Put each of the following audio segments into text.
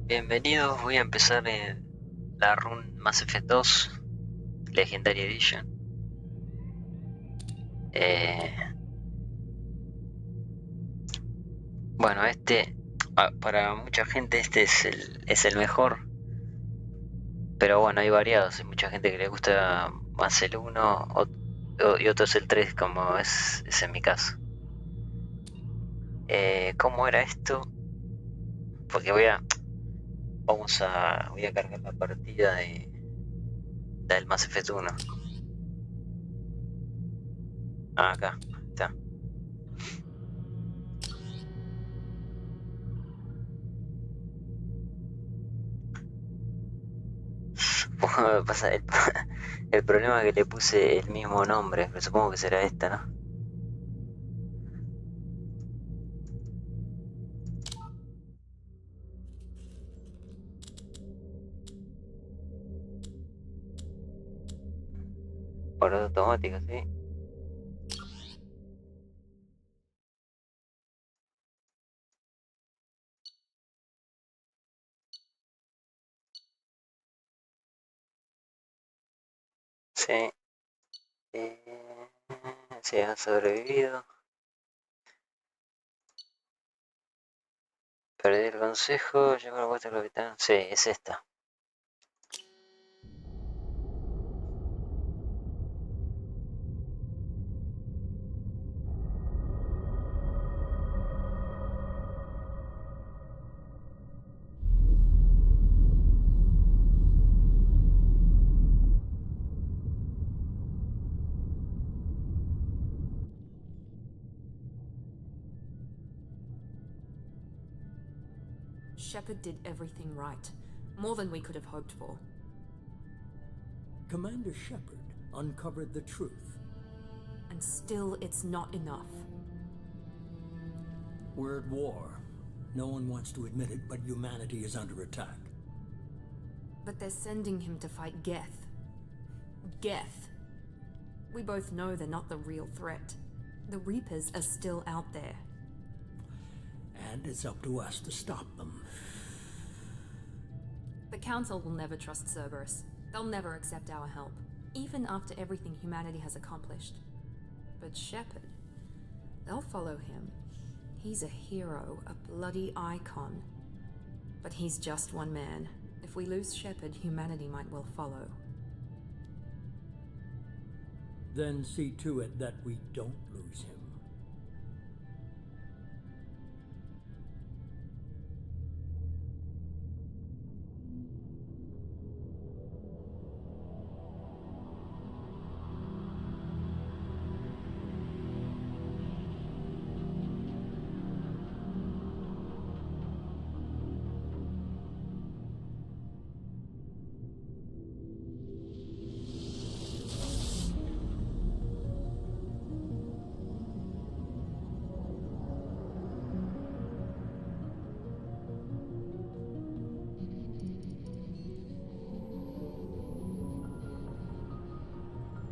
Bienvenidos, voy a empezar en la run Mass Effect 2 Legendary Edition. Eh, bueno, para mucha gente este es el mejor, pero bueno, hay variados. Hay mucha gente que le gusta más el uno y otros el 3 como es en mi caso. ¿Cómo era esto? Porque voy a cargar la partida del Mass Effect 1. Acá está. Pasa el problema es que le puse el mismo nombre, pero supongo que será esta, ¿no? Guardado automático, sí. Sí. Eh, sí, ha sobrevivido. Perdí el consejo, llegó la vuelta del capitán. Sí, es esta. Shepard did everything right. More than we could have hoped for. Commander Shepard uncovered the truth. And still, it's not enough. We're at war. No one wants to admit it, but humanity is under attack. But they're sending him to fight Geth. Geth. We both know they're not the real threat. The Reapers are still out there. And it's up to us to stop them. The Council will never trust Cerberus. They'll never accept our help, even after everything humanity has accomplished. But Shepard, they'll follow him. He's a hero, a bloody icon. But he's just one man. If we lose Shepard, humanity might well follow. Then see to it that we don't lose him.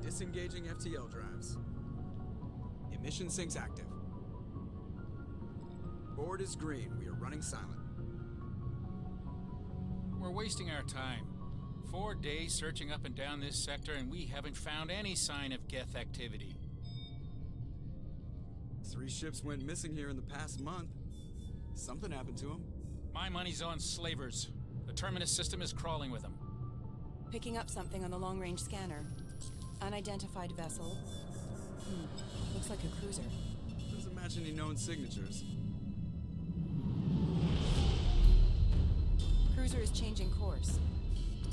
Disengaging FTL drives. Emission sinks active. Board is green. We are running silent. We're wasting our time. 4 days searching up and down this sector, and we haven't found any sign of Geth activity. 3 ships went missing here in the past month. Something happened to them. My money's on slavers. The Terminus system is crawling with them. Picking up something on the long-range scanner. Unidentified vessel. Looks like a cruiser. Doesn't match any known signatures. Cruiser is changing course.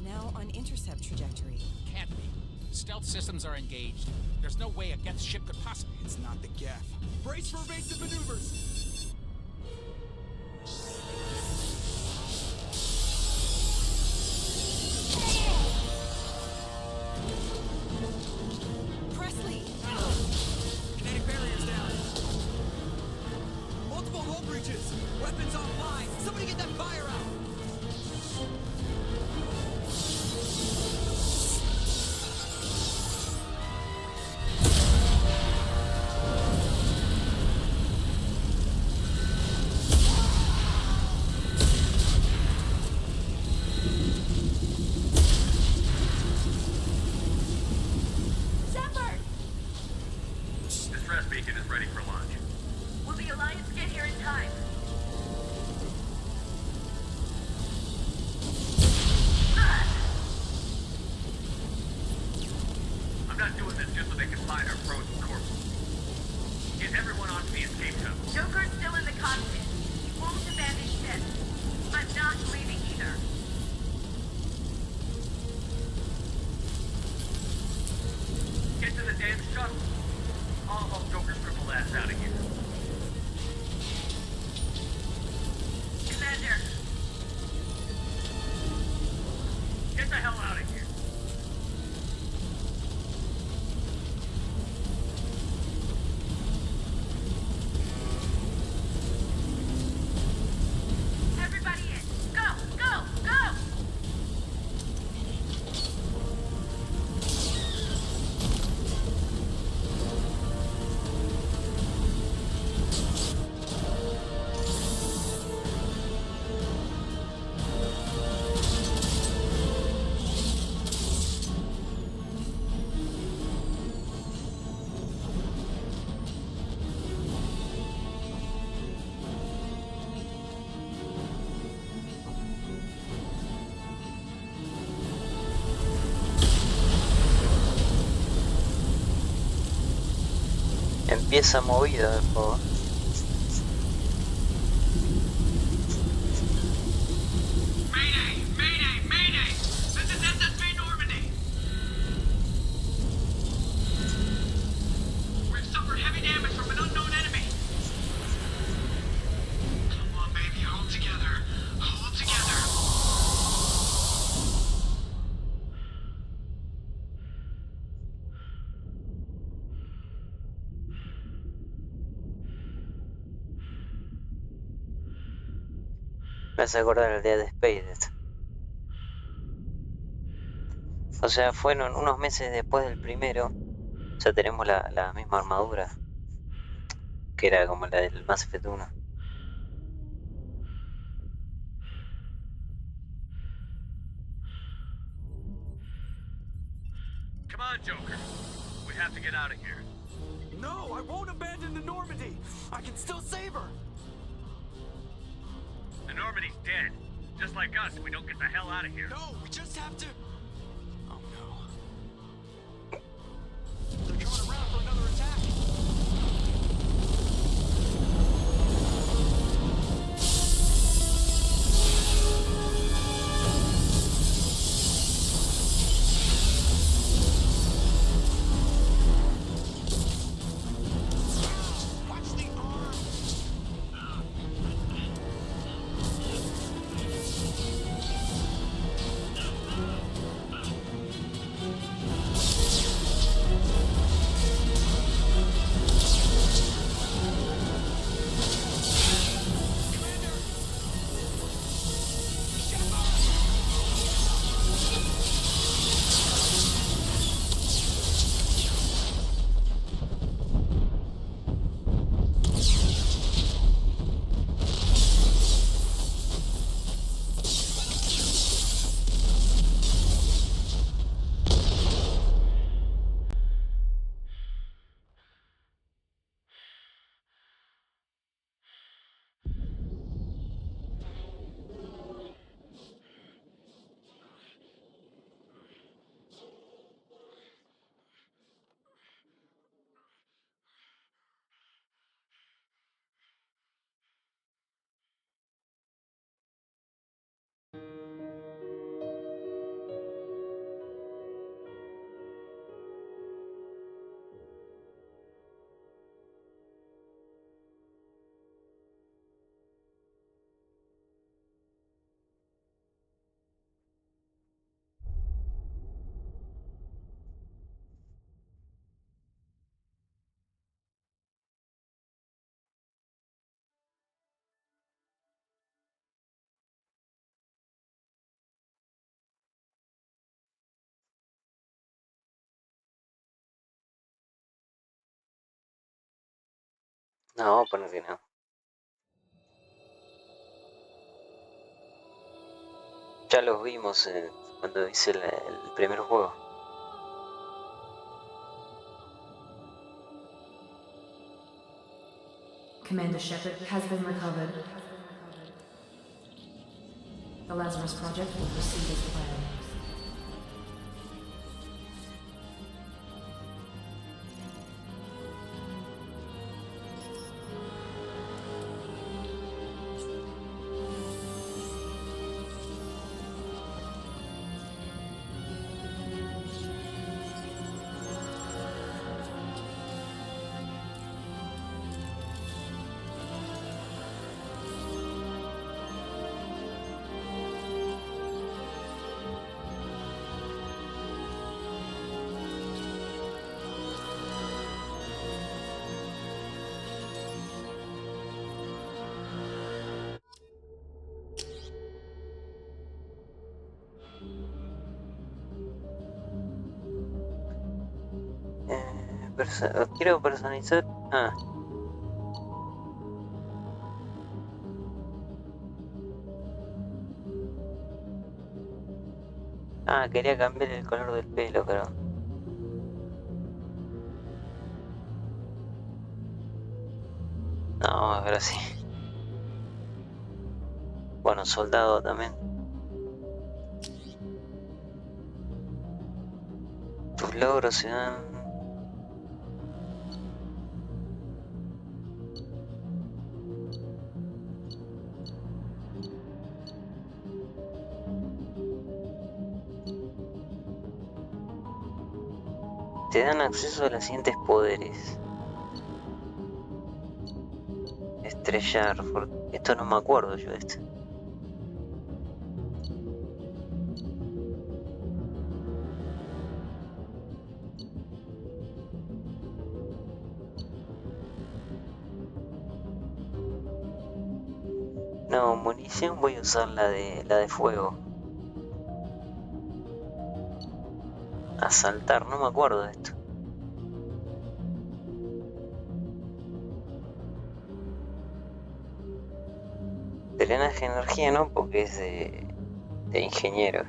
Now on intercept trajectory. Can't be. Stealth systems are engaged. There's no way a Geth ship could possibly... It's not the Geth. Brace for evasive maneuvers! Kinetic barriers down. Multiple hull breaches. Weapons offline. Somebody get that fire out. beacon is ready for launch. Will the Alliance get here in time? I'm not doing this just so they can find our frozen corpses. Get everyone onto the escape tub. Joker's still in the cockpit. He won't abandon ship. I'm not leaving either. Get to the damn shuttle. I'll help Joker's crippled ass out of here. Commander, Get the hell out of here. everybody in. Go, go, go! Empieza movida el juego. Mayday! Mayday! Mayday! This is SSB Normandy! We've suffered heavy damage from an unknown enemy. Come on, baby, hold together. Hold together. Me hace acordar el día de Space. O sea, fueron unos meses después del primero. O sea, tenemos la misma armadura. Que era como la del Mass Effect 1. Come on, Joker. We have to get out of here. No, I won't abandon the Normandy. I can still save her. The Normandy's dead. Just like us, we don't get the hell out of here. No, we just have to. Oh no. They're coming around for another attack. Watch the arm. No, vamos a poner que no. Ya los vimos cuando hice el primer juego. Commander Shepard has been recovered. The Lazarus Project will proceed as planned. Quiero personalizar. Quería cambiar el color del pelo, pero no, ahora sí. Bueno, soldado también. Tus logros se dan. Te dan acceso a los siguientes poderes. Estrellar. Esto no me acuerdo yo de esto. No, munición voy a usar la de fuego. Asaltar, no me acuerdo de esto. Drenaje de energía no, porque es de ingeniero.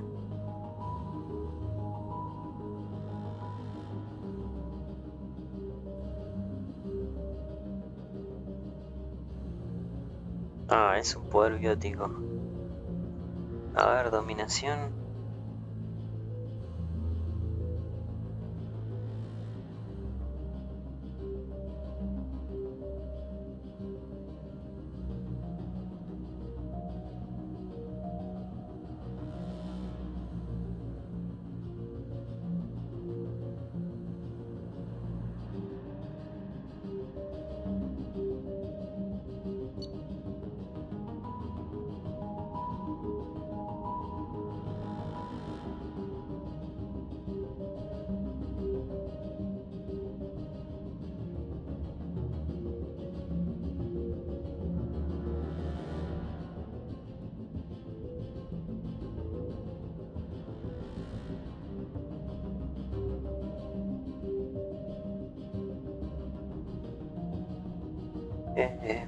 Es un poder biótico. A ver, dominación.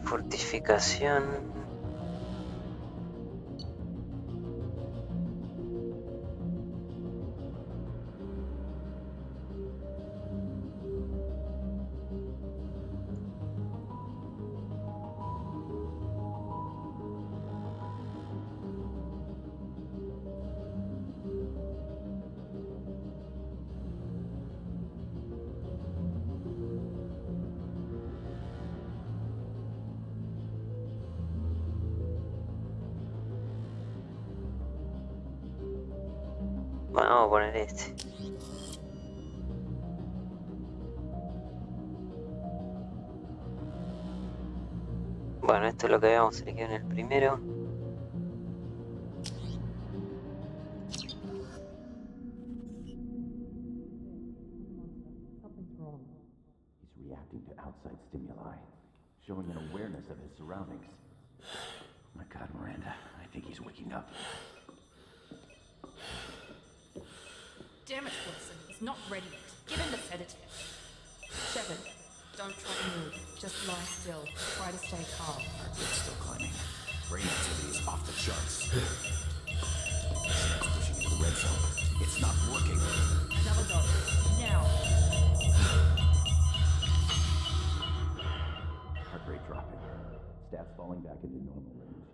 Fortificación. Vamos a poner este. Bueno, esto es lo que habíamos elegido en el primero. He's reacting to outside stimuli, showing an awareness of his surroundings. My God, Miranda, I think he's waking up. Damn it, Wilson. He's not ready yet. Give him the sedative. Shepard, don't try to move. Just lie still. Try to stay calm. Heartbeat's still climbing. Brain activity is off the charts. Pushing into the red zone. It's not working. Another go. Now. Heart rate dropping. Stats falling back into normal range.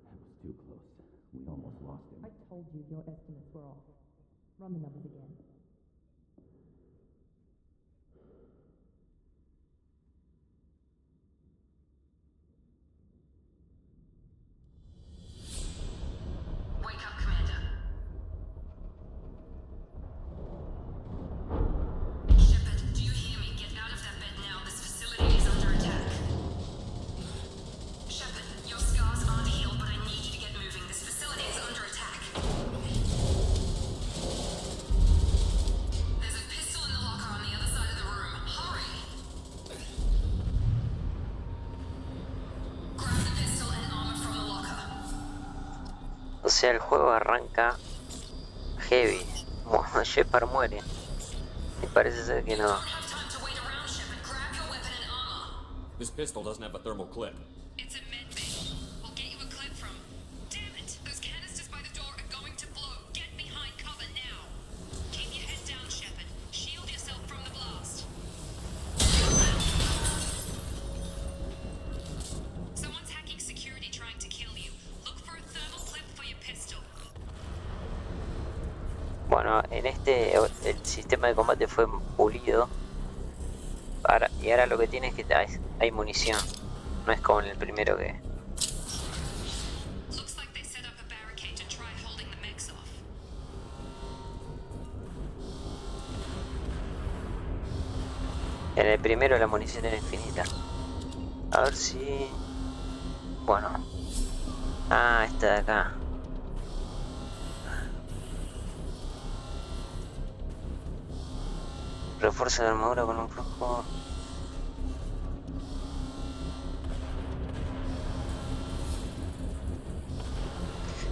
That was too close. We almost lost him. I told you your estimates were off. Run the numbers again. Wake up, Commander. Shepard, do you hear me? Get out of that bed now. This facility is under attack. Shepard, your scars aren't healed, but I need you to get moving. This facility is under attack. There's a pistol in the locker on the other side of the room. Hurry! Grab the pistol and armor from the locker. O sea, el juego arranca heavy. Shepard muere. Y parece ser que no. Don't have time to wait around, Shepard. Grab your weapon and armor. This pistol doesn't have a thermal clip. It's a med bay. We'll get you a clip from. Damn it! Those canisters by the door are going to blow. Get behind cover now. Keep your head down, Shepard. Shield yourself from the blast. Someone's hacking security trying to kill you. Look for a thermal clip for your pistol. Bueno, en este el sistema de combate fue pulido. Y ahora lo que tiene es que hay munición. No es como en el primero que... Looks like they set up a barricade to try holding the mechs off. En el primero la munición era infinita. A ver si... Bueno. Ah, esta de acá. Refuerza la armadura con un flujo.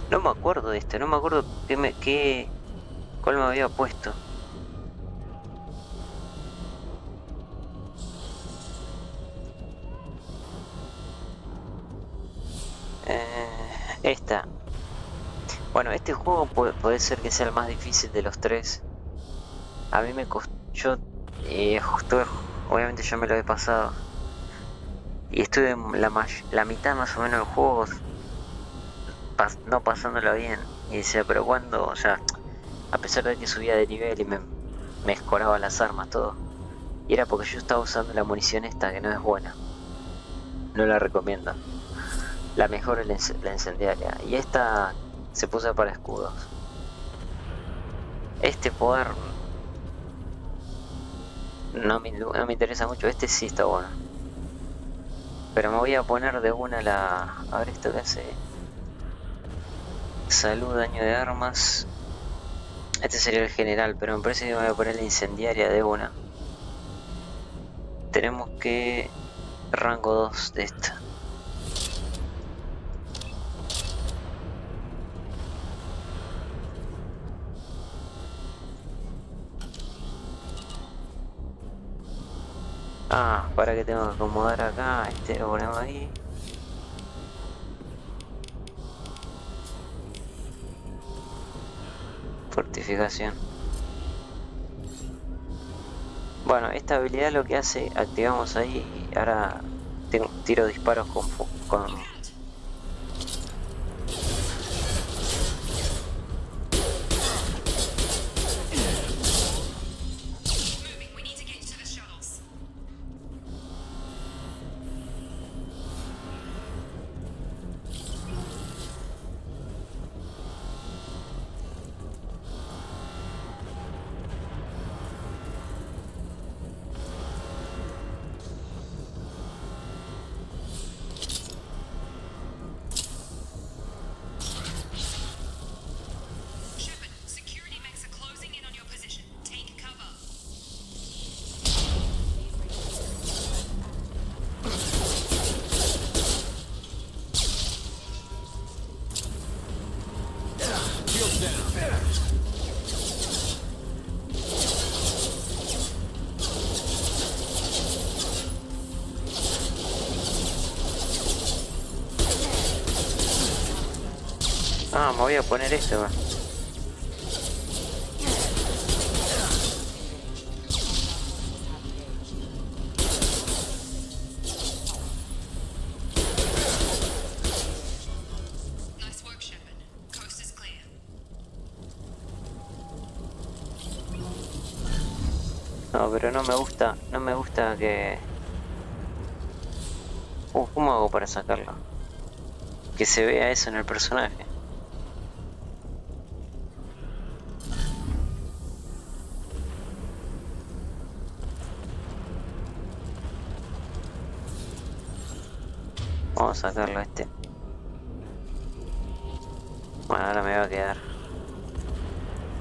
No me acuerdo de esto, no me acuerdo cuál me había puesto. Esta. Bueno, este juego puede ser que sea el más difícil de los tres. A mí me costó. Yo justo, obviamente ya me lo he pasado. Y estuve en la mitad más o menos del juego no pasándolo bien. Y decía, pero cuando, o sea, a pesar de que subía de nivel y me escoraba las armas, todo. Y era porque yo estaba usando la munición esta que no es buena. No la recomiendo. La mejor es la incendiaria. Y esta se puso para escudos. Este poder no me interesa mucho. Este sí está bueno. Pero me voy a poner de una la... A ver esto que hace. Salud, daño de armas. Este sería el general, pero me parece que me voy a poner la incendiaria de una. Tenemos que... Rango 2 de esta. Ah, para que tengo que acomodar acá, este lo ponemos ahí. Fortificación. Bueno, esta habilidad lo que hace, activamos ahí y ahora tiro disparos con Ah, me voy a poner esto. No, pero no me gusta que... ¿Cómo hago para sacarlo? Que se vea eso en el personaje. Vamos a sacarlo a este. Bueno, ahora me va a quedar.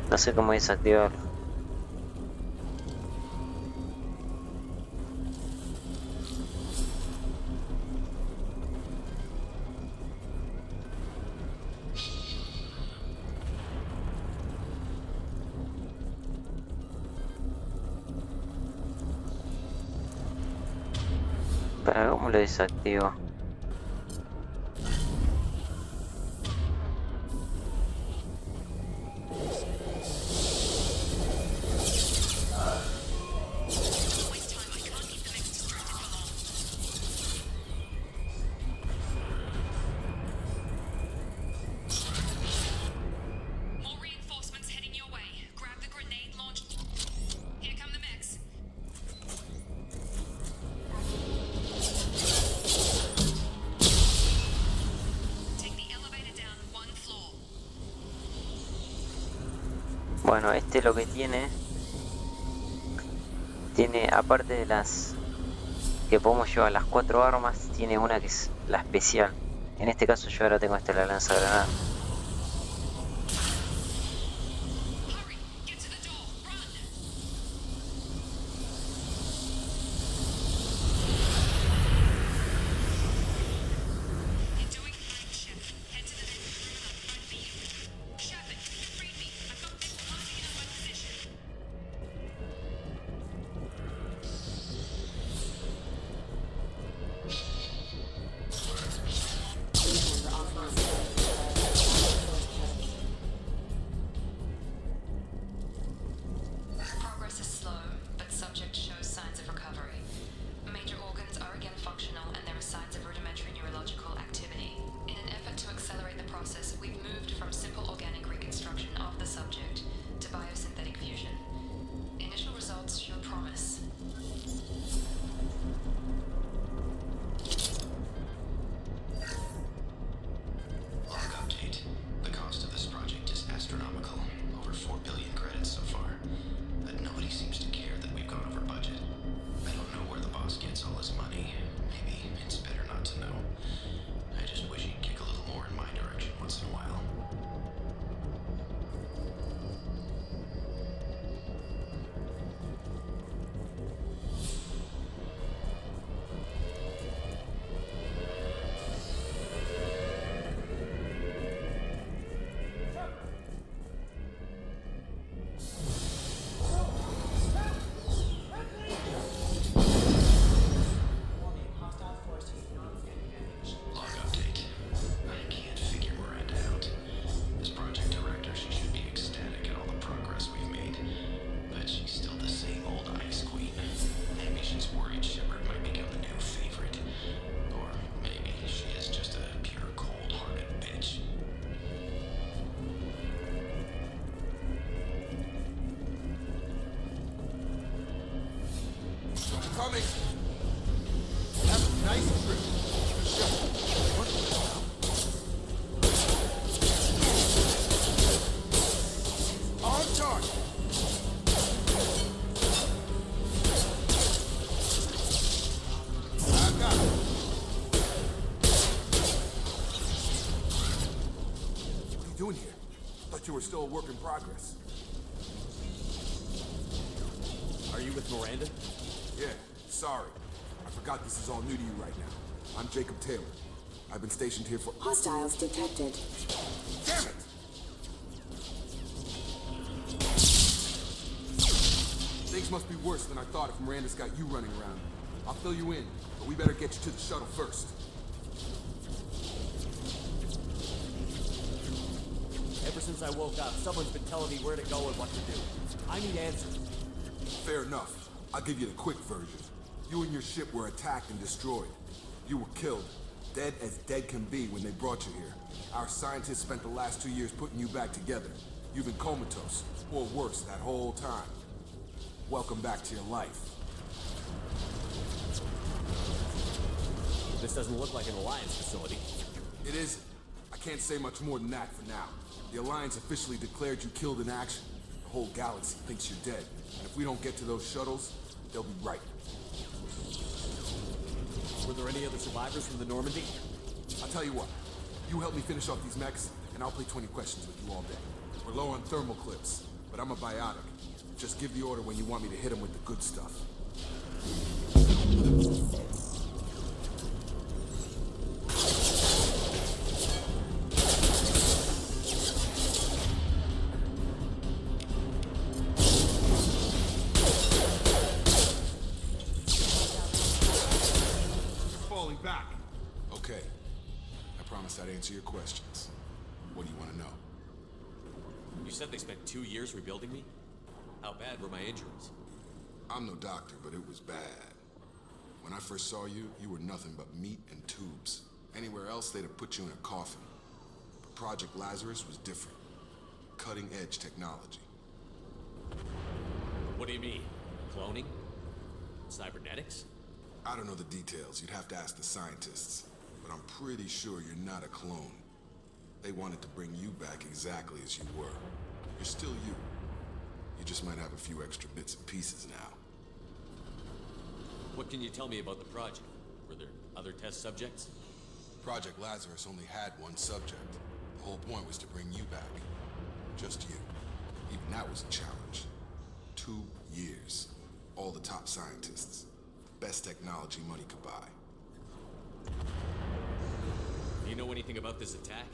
No sé cómo desactivarlo. Pero ¿cómo lo desactivo? More reinforcements heading your way. Grab the grenade launch. Here come the mechs. Take the elevator down one floor. Bueno, este lo que tiene, aparte de las que podemos llevar las 4 armas, tiene una que es la especial. En este caso yo ahora tengo la lanzagranada. Hurry, get to the door. Run. You're doing fine, Shep. Head to the next room and I'll find you. Shepard, read me. I've got this party in my position. Progress is slow, but subject shows signs of recovery. Major organs are again functional and there are signs of rudimentary neurological activity. In an effort to accelerate the process, we've moved from simple organic reconstruction of the subject to biosynthetic fusion. Initial results show promise. Log update. The cost of this project is astronomical. Over 4 billion credits so far. But nobody seems to care that we've gone over budget. I don't know where the boss gets all his money. Maybe it's better not to know. I just wish he'd kick a little more in my direction once in a while. Log update. I can't figure Miranda out. As project director, she should be ecstatic at all the progress we've made. But she's still the same old ice queen. Maybe she's worried Shepard might become the new favorite. Or maybe she is just a pure cold-hearted bitch. Coming. Have a nice trip. On target. I got it. What are you doing here? Thought you were still a work in progress. Are you with Miranda? Yeah, sorry. I forgot this is all new to you right now. I'm Jacob Taylor. I've been stationed here for... Hostiles detected. Damn it! Things must be worse than I thought if Miranda's got you running around. I'll fill you in, but we better get you to the shuttle first. Ever since I woke up, someone's been telling me where to go and what to do. I need answers. Fair enough. I'll give you the quick version. You and your ship were attacked and destroyed. You were killed. Dead as dead can be when they brought you here. Our scientists spent the last 2 years putting you back together. You've been comatose, or worse, that whole time. Welcome back to your life. This doesn't look like an Alliance facility. It isn't. I can't say much more than that for now. The Alliance officially declared you killed in action. The whole galaxy thinks you're dead. And if we don't get to those shuttles, they'll be right. Were there any other survivors from the Normandy? I'll tell you what. You help me finish off these mechs, and I'll play 20 questions with you all day. We're low on thermal clips, but I'm a biotic. Just give the order when you want me to hit them with the good stuff. Falling back. Okay. I promised I'd answer your questions. What do you want to know? You said they spent 2 years rebuilding me? How bad were my injuries? I'm no doctor, but it was bad. When I first saw you, you were nothing but meat and tubes. Anywhere else, they'd have put you in a coffin. But Project Lazarus was different. Cutting-edge technology. What do you mean? Cloning? Cybernetics? I don't know the details. You'd have to ask the scientists. But I'm pretty sure you're not a clone. They wanted to bring you back exactly as you were. You're still you. You just might have a few extra bits and pieces now. What can you tell me about the project? Were there other test subjects? Project Lazarus only had one subject. The whole point was to bring you back. Just you. Even that was a challenge. 2 years. All the top scientists. The best technology money could buy. Do you know anything about this attack?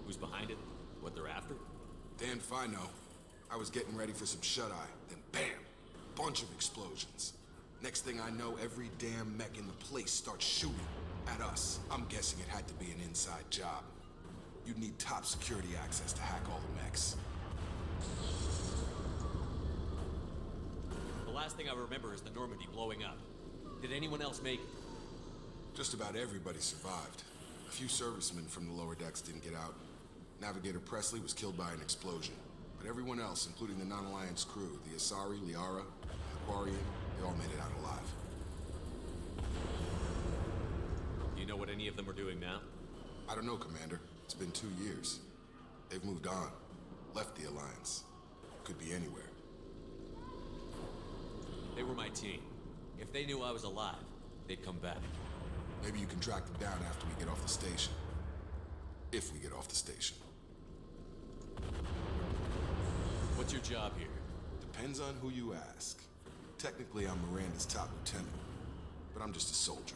Who's behind it? What they're after? Damn if I know. I was getting ready for some shut-eye, then bam! Bunch of explosions. Next thing I know, every damn mech in the place starts shooting at us. I'm guessing it had to be an inside job. You'd need top security access to hack all the mechs. The last thing I remember is the Normandy blowing up. Did anyone else make it? Just about everybody survived. A few servicemen from the lower decks didn't get out. Navigator Presley was killed by an explosion. But everyone else, including the non-Alliance crew, the Asari, Liara, and Aquarian, they all made it out alive. Do you know what any of them are doing now? I don't know, Commander. It's been 2 years. They've moved on. Left the Alliance. Could be anywhere. They were my team. If they knew I was alive, they'd come back. Maybe you can track them down after we get off the station. If we get off the station. What's your job here? Depends on who you ask. Technically, I'm Miranda's top lieutenant, but I'm just a soldier.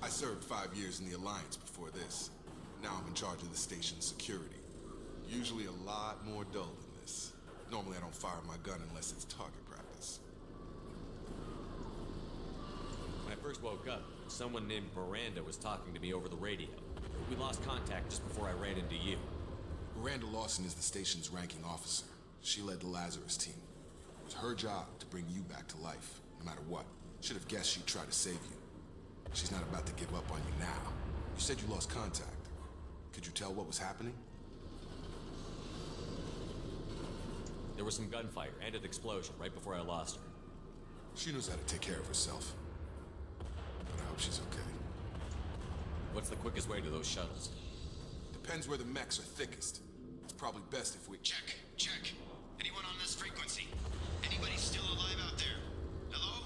I served 5 years in the Alliance before this. Now I'm in charge of the station's security. Usually a lot more dull than this. Normally I don't fire my gun unless it's target practice. When I first woke up, someone named Miranda was talking to me over the radio. We lost contact just before I ran into you. Miranda Lawson is the station's ranking officer. She led the Lazarus team. It was her job to bring you back to life, no matter what. Should have guessed she'd try to save you. She's not about to give up on you now. You said you lost contact. Could you tell what was happening? There was some gunfire and an explosion right before I lost her. She knows how to take care of herself. But I hope she's okay. What's the quickest way to those shuttles? Depends where the mechs are thickest. It's probably best if we... Check. Anyone on this frequency? Anybody still alive out there? Hello?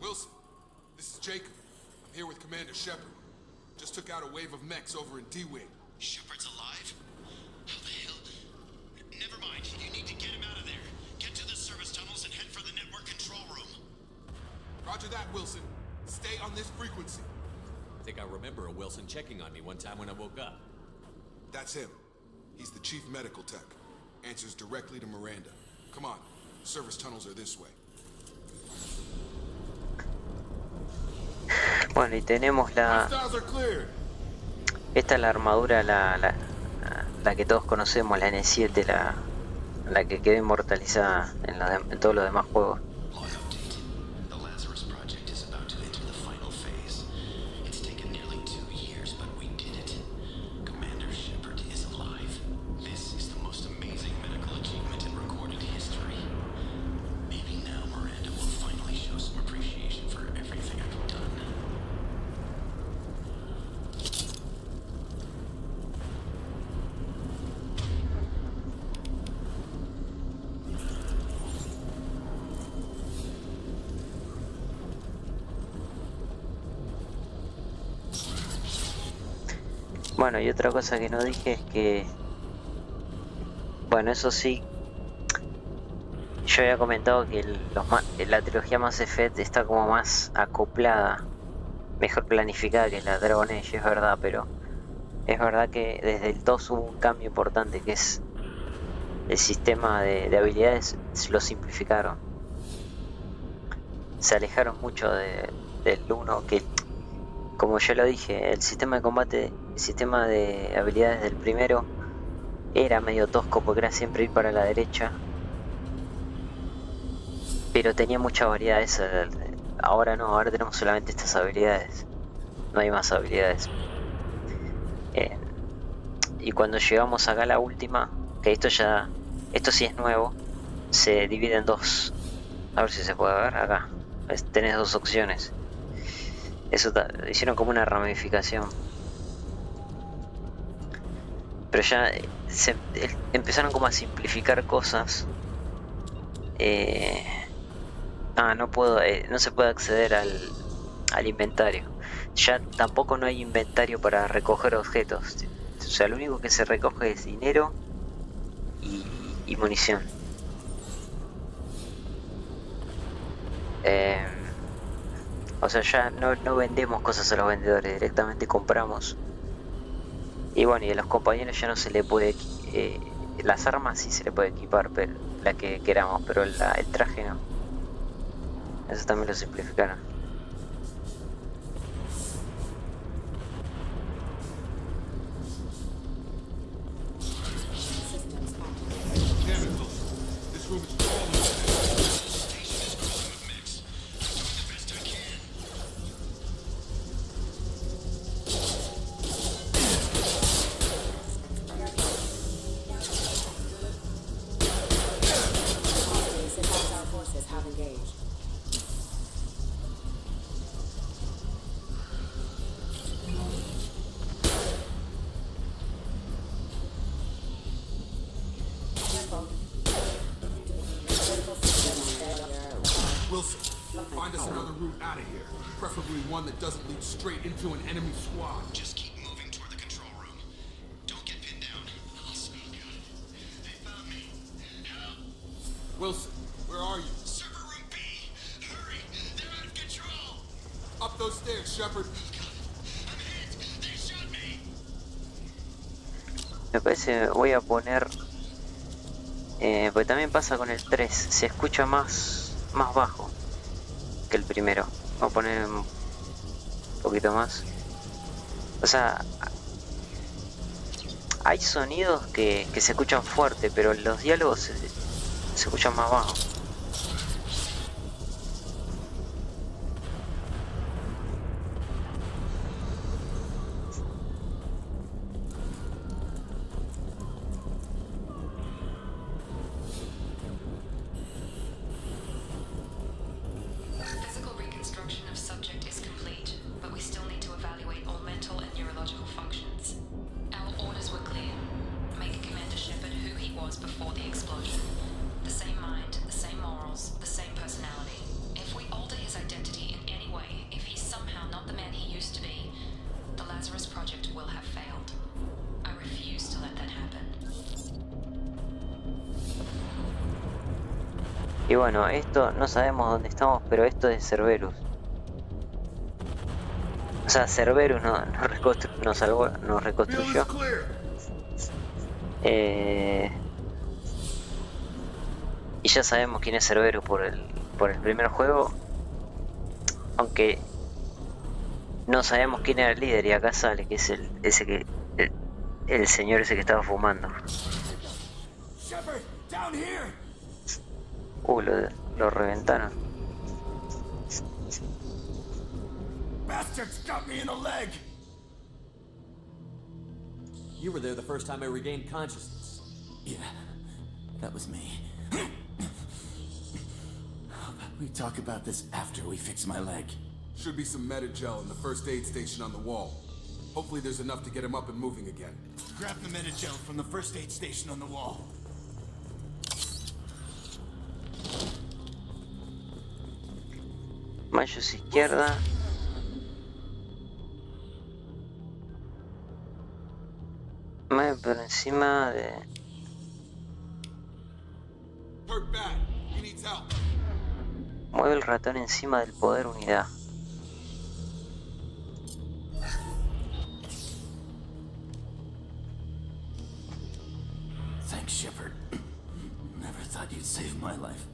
Wilson, this is Jacob. I'm here with Commander Shepard. Just took out a wave of mechs over in D-Wing. Shepard's alive? How the hell? Never mind. You need to get him out of there. Get to the service tunnels and head for the network control room. Roger that, Wilson. Stay on this frequency. I think I remember a Wilson checking on me one time when I woke up. That's him. He's the chief medical tech. Answers directly to Miranda. Come on. Service tunnels are this way. Bueno, y tenemos la... Esta es la armadura, la que todos conocemos, la N7, la que quedó inmortalizada en todos los demás juegos. The Lazarus project is about to enter the final phase. It's taken nearly 2 years, but we did it. Commander Shepard is alive. This is the most amazing medical achievement in recorded history. Bueno, y otra cosa que no dije es que, bueno, eso sí, yo había comentado que la trilogía Mass Effect está como más acoplada, mejor planificada que la Dragon Age, es verdad, pero es verdad que desde el 2 hubo un cambio importante, que es el sistema de habilidades, lo simplificaron. Se alejaron mucho del uno, que, como yo lo dije, el sistema de combate, el sistema de habilidades del primero era medio tosco porque era siempre ir para la derecha, pero tenía mucha variedad. Ahora no, ahora tenemos solamente estas habilidades, no hay más habilidades. Eh, y cuando llegamos acá a la última, que esto sí es nuevo, se divide en dos. A ver si se puede ver acá. Tenés dos opciones. Eso hicieron como una ramificación. Pero ya empezaron como a simplificar cosas. No se puede acceder al inventario. Ya tampoco no hay inventario para recoger objetos. O sea, lo único que se recoge es dinero y munición. O sea, ya no vendemos cosas a los vendedores, directamente compramos. Y bueno, y a los compañeros ya no se le puede... las armas sí se le puede equipar, pero la que queramos, pero el traje no. Eso también lo simplificaron. Wilson, find us another route out of here. Preferably one that doesn't lead straight into an enemy squad. Just keep moving toward the control room. Don't get pinned down. Oh, good. They found me. Help! Wilson, where are you? Server room B! Hurry! They're out of control! Up those stairs, Shepard. I'm hit! They shot me! Me parece, voy a poner... porque también pasa con el 3, se escucha más bajo que el primero. Vamos a poner un poquito más. O sea, hay sonidos que se escuchan fuerte, pero los diálogos se escuchan más bajo. Physical reconstruction of subject is complete, but we still need to evaluate all mental and neurological functions. Our orders were clear. Make Commander Shepard who he was before the explosion. The same mind, the same morals, the same personality. If we alter his identity in any way, if he's somehow not the man he used to be, the Lazarus Project will have failed. I refuse to let that happen. Y bueno, esto no sabemos dónde estamos, pero esto es Cerberus. O sea, Cerberus nos salvó, nos reconstruyó. Y ya sabemos quién es Cerberus por el primer juego. Aunque no sabemos quién era el líder, y acá sale que es el señor ese que estaba fumando. Shepard, down here. Lo reventaron. Bastards got me in the leg. You were there the first time I regained consciousness. Yeah, that was me. How about we talk about this after we fix my leg? Should be some Metagel in the first aid station on the wall. Hopefully there's enough to get him up and moving again. Grab the Metagel from the first aid station on the wall. Mayos izquierda. Mueve por encima de... Hurt bad. He needs help. Mueve el ratón encima del poder unidad. Thanks, Shepard. Never thought you'd save my life.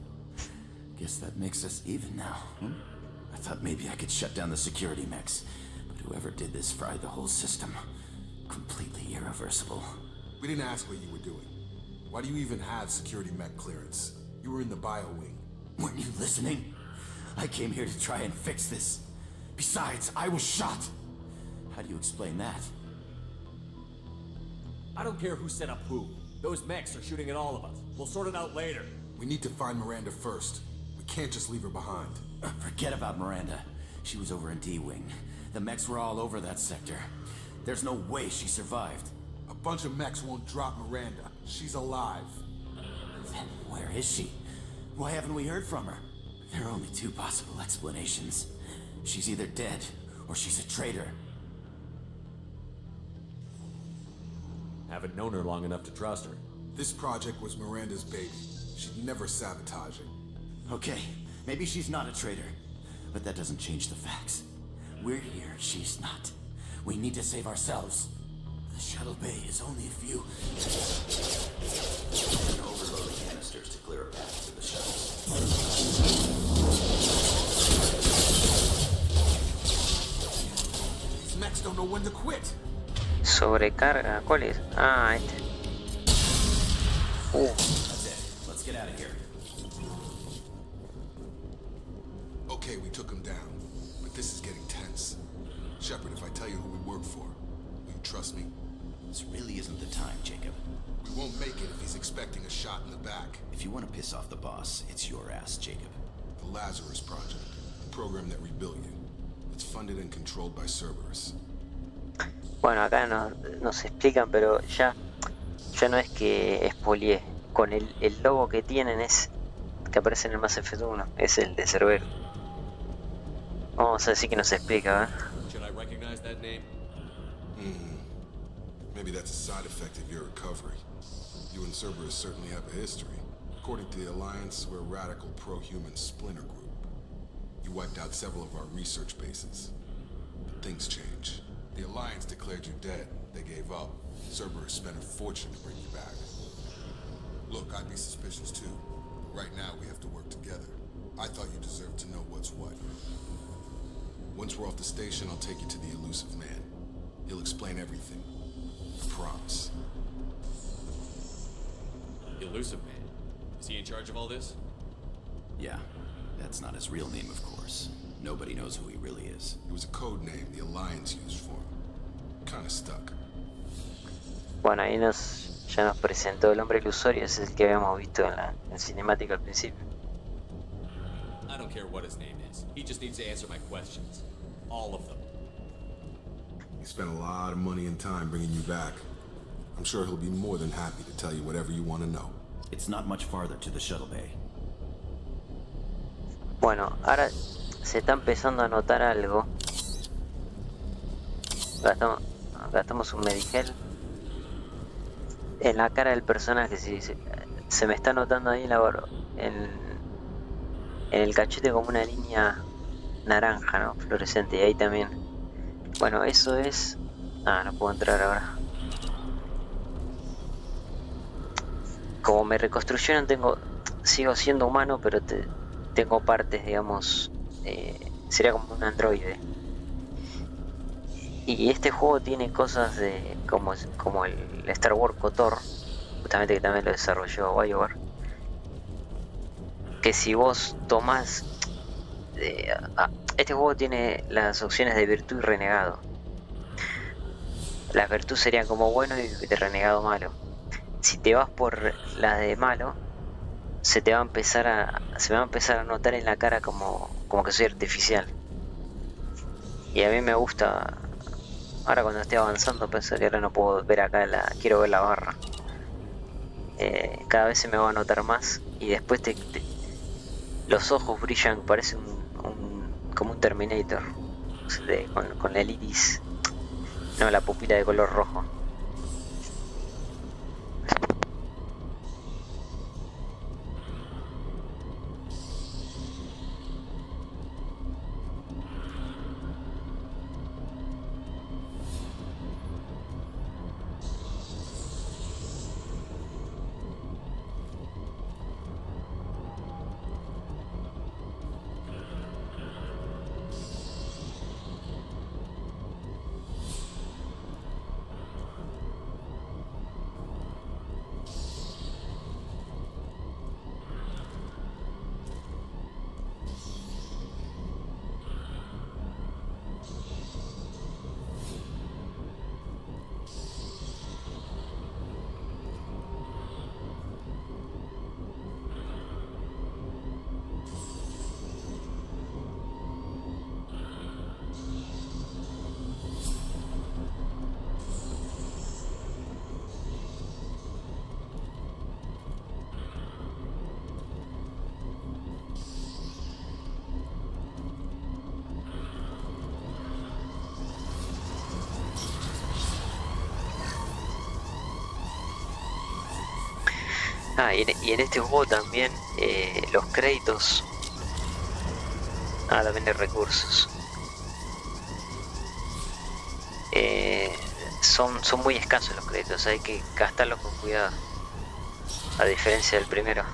Guess that makes us even now, huh? I thought maybe I could shut down the security mechs, but whoever did this fried the whole system. Completely irreversible. We didn't ask what you were doing. Why do you even have security mech clearance? You were in the bio wing. Weren't you listening? I came here to try and fix this. Besides, I was shot. How do you explain that? I don't care who set up who. Those mechs are shooting at all of us. We'll sort it out later. We need to find Miranda first. We can't just leave her behind. Forget about Miranda. She was over in D-Wing. The mechs were all over that sector. There's no way she survived. A bunch of mechs won't drop Miranda. She's alive. Then where is she? Why haven't we heard from her? There are only two possible explanations. She's either dead, or she's a traitor. Haven't known her long enough to trust her. This project was Miranda's baby. She'd never sabotage it. Okay, maybe she's not a traitor. But that doesn't change the facts. We're here, she's not. We need to save ourselves. The shuttle bay is only a few. Overload the canisters to clear a path to the shuttles. These mechs don't know when to quit. Sobrecarga, ¿cuál es? Ah, este. That's it. Let's get out of here. Okay, we took him down. But this is getting tense. Shepard, if I tell you who we work for, will you trust me? This really isn't the time, Jacob. We won't make it if he's expecting a shot in the back. If you want to piss off the boss, it's your ass, Jacob. The Lazarus Project, the program that rebuilt you. It's funded and controlled by Cerberus. Bueno, acá nos explican, pero ya no es que spoileé. Con el logo que tienen es que aparece en el Mass Effect 1, es el de Cerberus. Vamos a decir que nos explica, ¿eh? Should I recognize that name? Maybe that's a side effect of your recovery. You and Cerberus certainly have a history. According to the Alliance, we're a radical pro-human splinter group. You wiped out several of our research bases. But things change. The Alliance declared you dead. They gave up. Cerberus spent a fortune to bring you back. Look, I'd be suspicious too. But right now, we have to work together. I thought you deserved to know what's what. Once we're off the station, I'll take you to the elusive man. He'll explain everything. I promise. Elusive Man. Is he in charge of all this? Yeah, that's not his real name, of course. Nobody knows who he really is. It was a code name the Alliance used for him. Kinda stuck. Bueno, ahí ya nos presentó el hombre ilusorio, ese es el que habíamos visto en cinemática al principio. I don't care what his name is. He just needs to answer my questions. All of them. He spent a lot of money and time bringing you back. I'm sure he'll be more than happy to tell you whatever you want to know. It's not much farther to the shuttle bay. Bueno, ahora se está empezando a notar algo. Gastamos un Medigel. En la cara del personaje, se me está notando ahí en el cachete como una línea naranja, ¿no? Fluorescente, y ahí también. Bueno, eso es... no puedo entrar ahora. Como me reconstruyeron, sigo siendo humano, pero tengo partes, digamos, sería como un androide. Y este juego tiene cosas como el Star Wars KOTOR, justamente, que también lo desarrolló BioWare, que si vos tomás... este juego tiene las opciones de virtud y renegado. Las virtud serían como bueno y de renegado malo. Si te vas por la de malo, se me va a empezar a notar en la cara como que soy artificial. Y a mí me gusta. Ahora cuando esté avanzando, pensar que ahora no puedo ver acá quiero ver la barra. Cada vez se me va a notar más. Y después los ojos brillan, parece como un Terminator. Con el iris. No, la pupila de color rojo. Y en este juego también los créditos. También hay recursos. Son muy escasos los créditos, hay que gastarlos con cuidado. A diferencia del primero.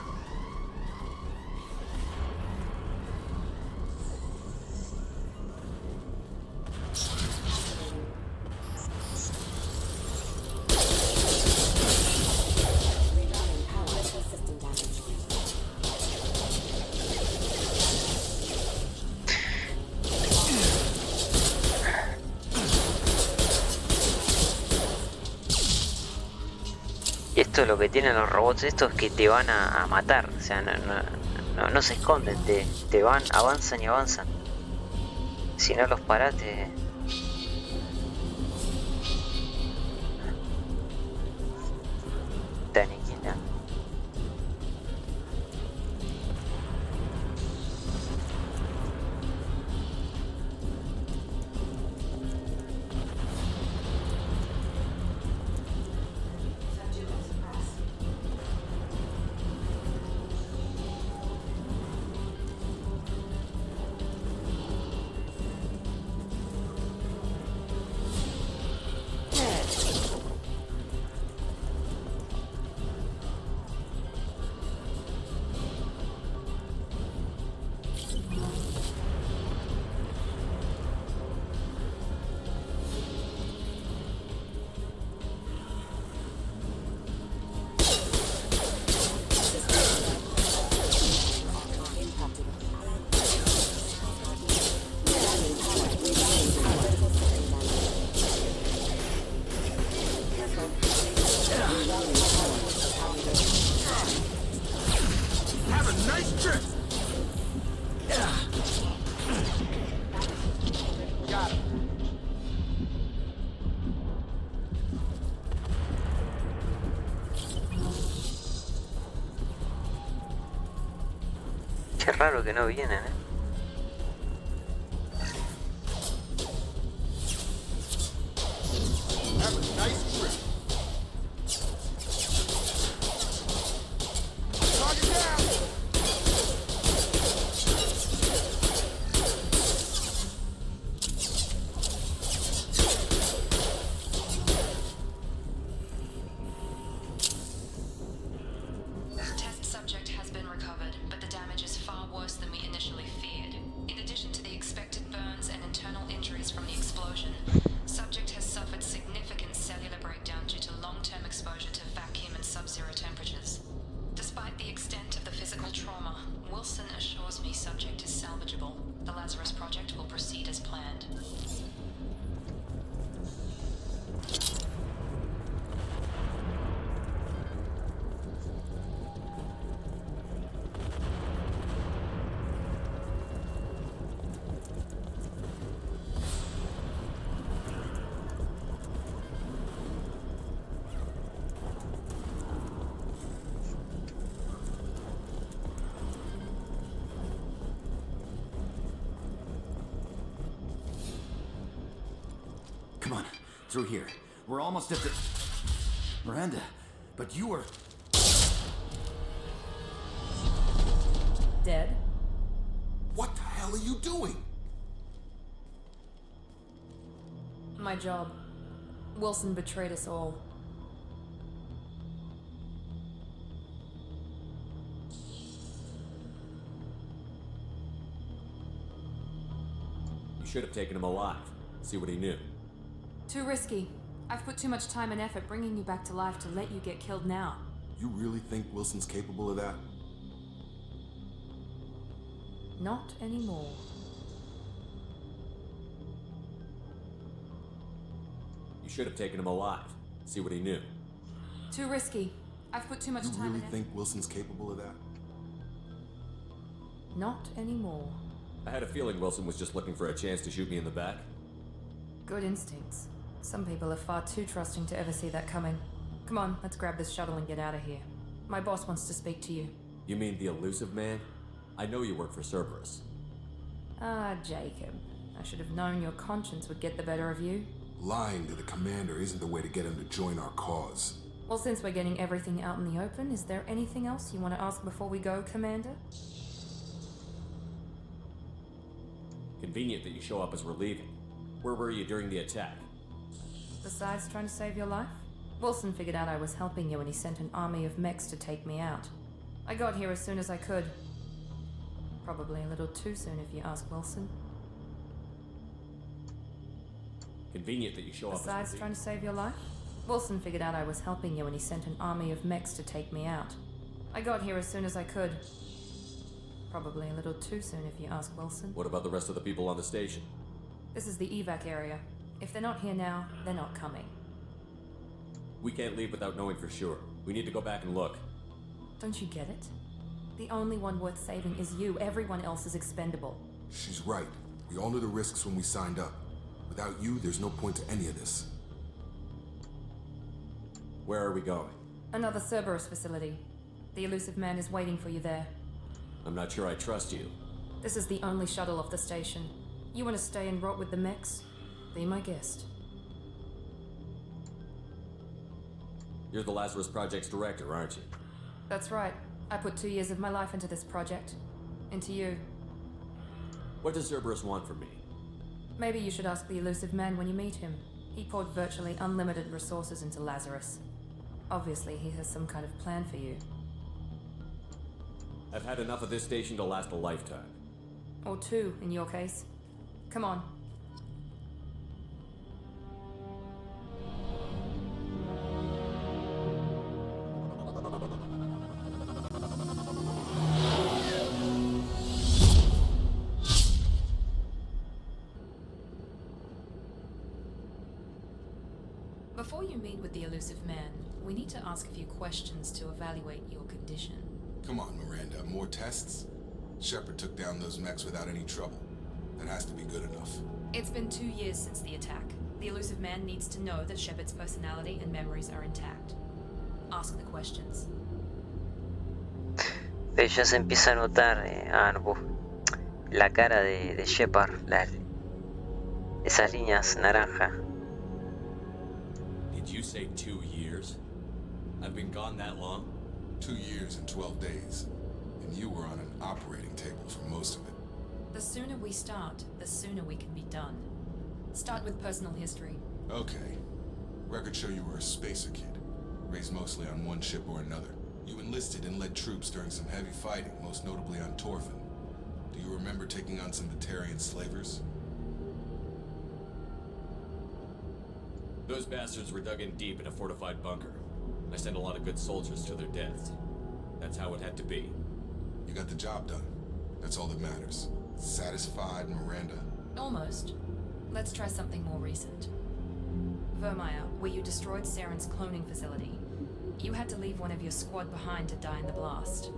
Y esto es lo que tienen los robots estos, que te van a matar. O sea, no se esconden, te van, avanzan y avanzan. Si no los parás, te aniquilan. Qué raro que no vienen, Test subject has been recovered, but the damage is far worse than we initially feared. In addition to the expected burns and internal injuries from the explosion, subject has suffered significant cellular breakdown due to long-term exposure to vacuum and sub-zero temperatures. Despite the extent of the physical trauma, Wilson assures me subject is salvageable. The Lazarus Project will proceed as planned. Come on, through here. We're almost at the... Miranda, but you were... Dead? What the hell are you doing? My job. Wilson betrayed us all. You should have taken him alive. See what he knew. Too risky. I've put too much time and effort bringing you back to life to let you get killed now. You really think Wilson's capable of that? Not anymore. You should have taken him alive. See what he knew. Too risky. I've put too much You time really and effort. think Wilson's capable of that? Not anymore. I had a feeling Wilson was just looking for a chance to shoot me in the back. Good instincts. Some people are far too trusting to ever see that coming. Come on, let's grab this shuttle and get out of here. My boss wants to speak to you. You mean the elusive man? I know you work for Cerberus. Ah, Jacob. I should have known your conscience would get the better of you. Lying to the commander isn't the way to get him to join our cause. Well, since we're getting everything out in the open, is there anything else you want to ask before we go, Commander? Convenient that you show up as we're leaving. Where were you during the attack? Besides trying to save your life? Wilson figured out I was helping you and he sent an army of mechs to take me out. I got here as soon as I could. Probably a little too soon if you ask Wilson. Convenient that you show up as we're Besides leaving. trying to save your life? Wilson figured out I was helping you and he sent an army of mechs to take me out. I got here as soon as I could. Probably a little too soon if you ask Wilson. What about the rest of the people on the station? This is the evac area. If they're not here now, they're not coming. We can't leave without knowing for sure. We need to go back and look. Don't you get it? The only one worth saving is you. Everyone else is expendable. She's right. We all knew the risks when we signed up. Without you, there's no point to any of this. Where are we going? Another Cerberus facility. The elusive man is waiting for you there. I'm not sure I trust you. This is the only shuttle off the station. You want to stay and rot with the mechs? Be my guest. You're the Lazarus Project's director, aren't you? That's right. I put 2 years of my life into this project. Into you. What does Cerberus want from me? Maybe you should ask the elusive man when you meet him. He poured virtually unlimited resources into Lazarus. Obviously, he has some kind of plan for you. I've had enough of this station to last a lifetime. Or 2, in your case. Come on. Before you meet with the elusive man, we need to ask a few questions to evaluate your condition. Come on, Miranda. More tests? Shepard took down those mechs without any trouble. That has to be good enough. It's been 2 years since the attack. The elusive man needs to know that Shepard's personality and memories are intact. Ask the questions. Ya se empieza a notar la cara de Shepard, esas líneas naranja. Did you say 2 years? I've been gone that long? 2 years and 12 days. And you were on an operating table for most of it. The sooner we start, the sooner we can be done. Start with personal history. Okay. Records show you were a spacer kid. Raised mostly on one ship or another. You enlisted and led troops during some heavy fighting, most notably on Torfin. Do you remember taking on some Batarian slavers? Those bastards were dug in deep in a fortified bunker. I sent a lot of good soldiers to their deaths. That's how it had to be. You got the job done. That's all that matters. Satisfied, Miranda? Almost. Let's try something more recent. Vermeer, where you destroyed Saren's cloning facility. You had to leave one of your squad behind to die in the blast.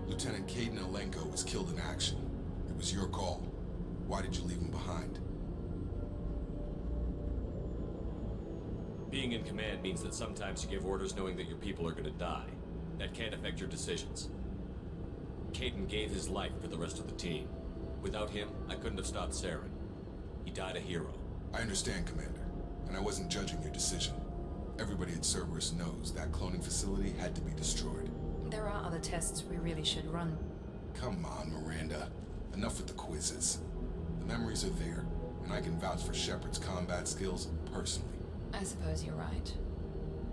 Lieutenant Caden Alenko was killed in action. It was your call. Why did you leave him behind? Being in command means that sometimes you give orders knowing that your people are gonna die. That can't affect your decisions. Caden gave his life for the rest of the team. Without him, I couldn't have stopped Saren. He died a hero. I understand, Commander, and I wasn't judging your decision. Everybody at Cerberus knows that cloning facility had to be destroyed. There are other tests we really should run. Come on, Miranda. Enough with the quizzes. The memories are there, and I can vouch for Shepard's combat skills personally. I suppose you're right.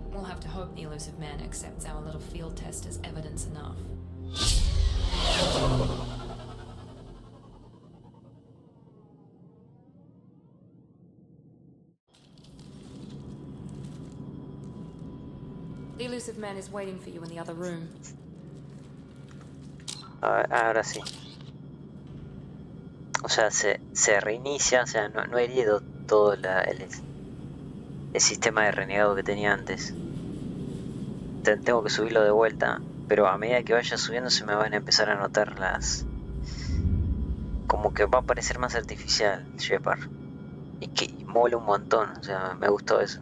We'll have to hope the elusive man accepts our little field test as evidence enough. The elusive man is waiting for you in the other room. Ahora sí. O sea, se reinicia, o sea, no he herido todo el sistema de renegado que tenía antes. Tengo que subirlo de vuelta, pero a medida que vaya subiendo se me van a empezar a notar como que va a parecer más artificial Shepard. Y que mola un montón, o sea, me gustó eso.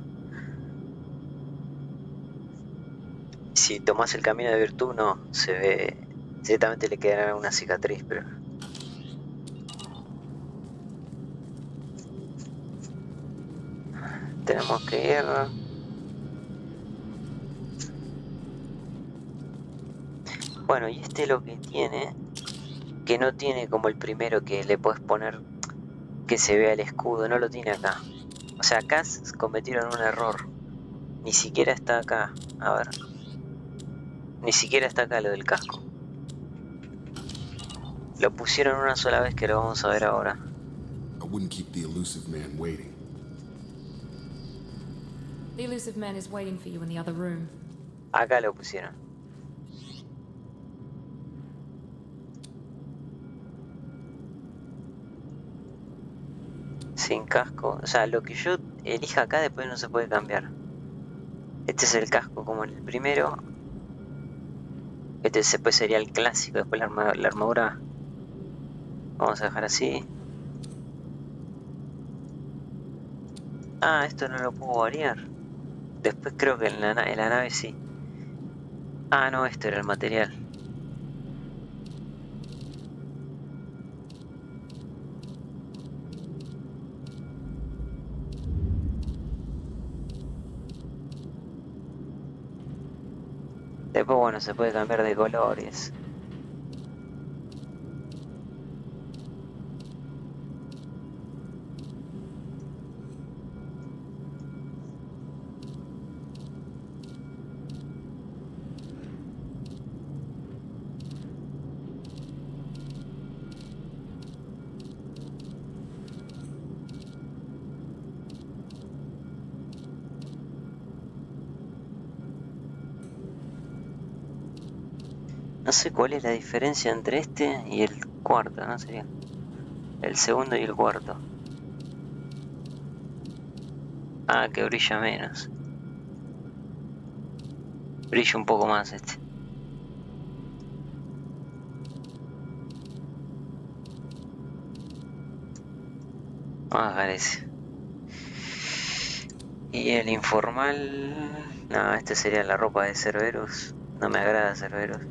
Si tomas el camino de virtud, no, se ve... Ciertamente le quedará una cicatriz, pero... Tenemos que ir... Bueno, y este lo que tiene, que no tiene como el primero que le puedes poner que se vea el escudo, no lo tiene acá. O sea, acá cometieron un error. Ni siquiera está acá. A ver. Ni siquiera está acá lo del casco. Lo pusieron una sola vez que lo vamos a ver ahora. I wouldn't keep the elusive man waiting. The elusive man is waiting for you in the other room. Acá lo pusieron. Sin casco. O sea, lo que yo elija acá después no se puede cambiar. Este es el casco como en el primero. Este después sería el clásico. Después la armadura. Vamos a dejar así. Ah, esto no lo puedo variar. Después creo que en la nave sí. Ah, no, esto era el material. Después, bueno, se puede cambiar de colores. No sé cuál es la diferencia entre este y el cuarto, ¿no? Sería el segundo y el cuarto. Ah, que brilla menos. Brilla un poco más este. Vamos a dejar ese. Y el informal... No, este sería la ropa de Cerberus. No me agrada Cerberus.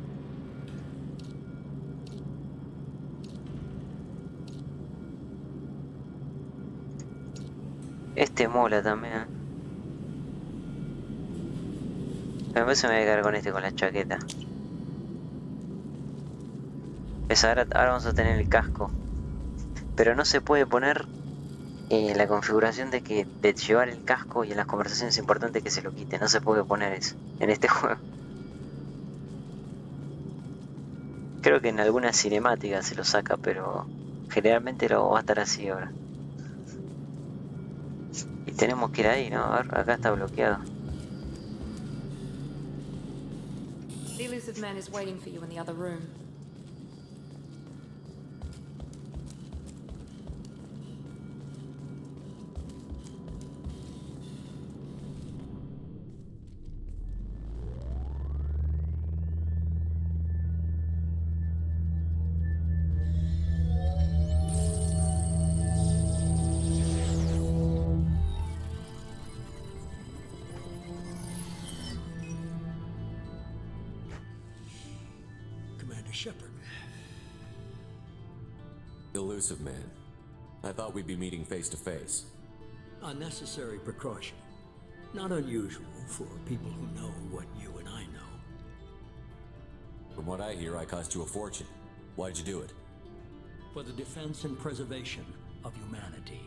Este mola también. Pero me voy a quedar con este, con la chaqueta. Pues ahora vamos a tener el casco. Pero no se puede poner la configuración de llevar el casco y en las conversaciones es importante que se lo quite. No se puede poner eso en este juego. Creo que en alguna cinemática se lo saca, pero generalmente lo va a estar así ahora. Y tenemos que ir ahí, ¿no? A ver, acá está bloqueado. The elusive man is waiting for you in the other room. Shepard. Elusive man. I thought we'd be meeting face to face. Unnecessary precaution. Not unusual for people who know what you and I know. From what I hear, I cost you a fortune. Why'd you do it? For the defense and preservation of humanity.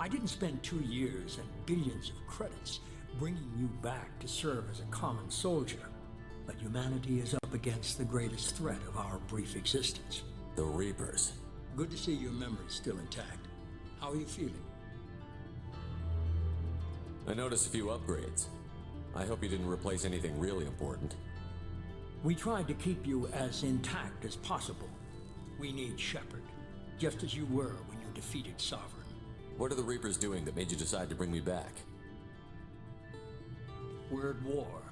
I didn't spend 2 years and billions of credits bringing you back to serve as a common soldier. But humanity is up against the greatest threat of our brief existence. The Reapers. Good to see your memory's still intact. How are you feeling? I noticed a few upgrades. I hope you didn't replace anything really important. We tried to keep you as intact as possible. We need Shepard, just as you were when you defeated Sovereign. What are the Reapers doing that made you decide to bring me back? We're at war.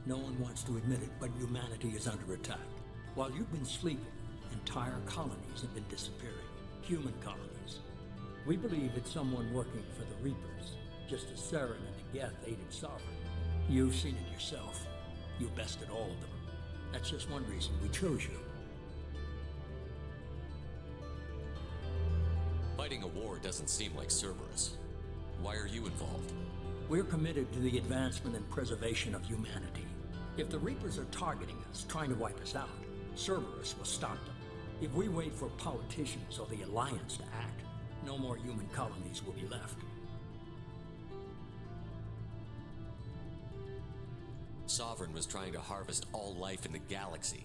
No one wants to admit it, but humanity is under attack. While you've been sleeping, entire colonies have been disappearing. Human colonies. We believe it's someone working for the Reapers, just as Saren and Geth aided Sovereign. You've seen it yourself. You bested all of them. That's just one reason we chose you. Fighting a war doesn't seem like Cerberus. Why are you involved? We're committed to the advancement and preservation of humanity. If the Reapers are targeting us, trying to wipe us out, Cerberus will stop them. If we wait for politicians or the Alliance to act, no more human colonies will be left. Sovereign was trying to harvest all life in the galaxy.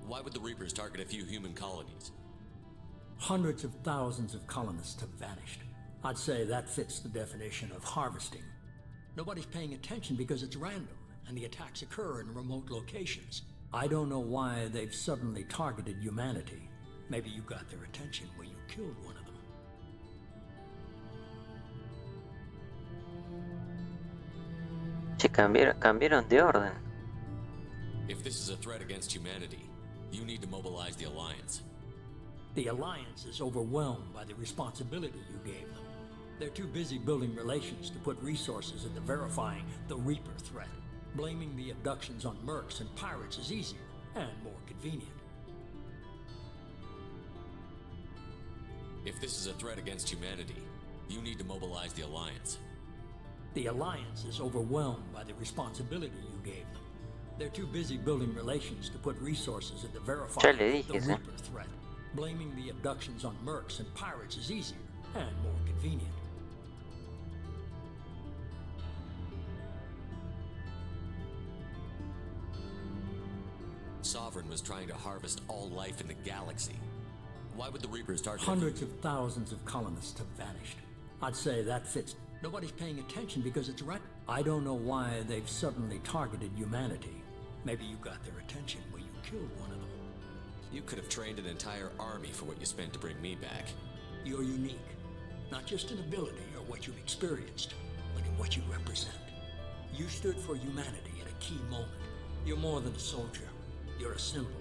Why would the Reapers target a few human colonies? Hundreds of thousands of colonists have vanished. I'd say that fits the definition of harvesting. Nobody's paying attention because it's random, and the attacks occur in remote locations. I don't know why they've suddenly targeted humanity. Maybe you got their attention when you killed one of them. Che, cambiaron de orden. If this is a threat against humanity, you need to mobilize the Alliance. The Alliance is overwhelmed by the responsibility you gave them. They're too busy building relations to put resources into verifying the Reaper threat. Blaming the abductions on mercs and pirates is easier and more convenient. If this is a threat against humanity, you need to mobilize the Alliance. The Alliance is overwhelmed by the responsibility you gave them. They're too busy building relations to put resources into verifying the Reaper threat. Blaming the abductions on mercs and pirates is easier and more convenient. Sovereign was trying to harvest all life in the galaxy. Why would the Reapers target... Hundreds of thousands of colonists have vanished. I'd say that fits. Nobody's paying attention because it's right. I don't know why they've suddenly targeted humanity. Maybe you got their attention when you killed one of them. You could have trained an entire army for what you spent to bring me back. You're unique. Not just in ability or what you've experienced, but in what you represent. You stood for humanity at a key moment. You're more than a soldier. You're a symbol.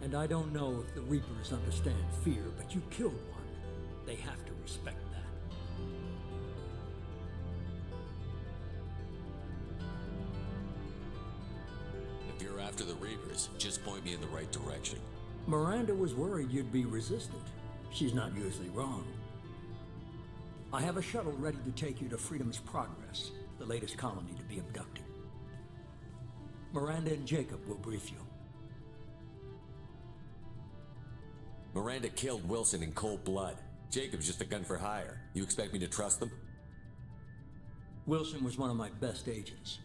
And I don't know if the Reapers understand fear, but you killed one. They have to respect that. If you're after the Reapers, just point me in the right direction. Miranda was worried you'd be resistant. She's not usually wrong. I have a shuttle ready to take you to Freedom's Progress, the latest colony to be abducted. Miranda and Jacob will brief you. Miranda killed Wilson in cold blood. Jacob's just a gun for hire. You expect me to trust them? Wilson was one of my best agents,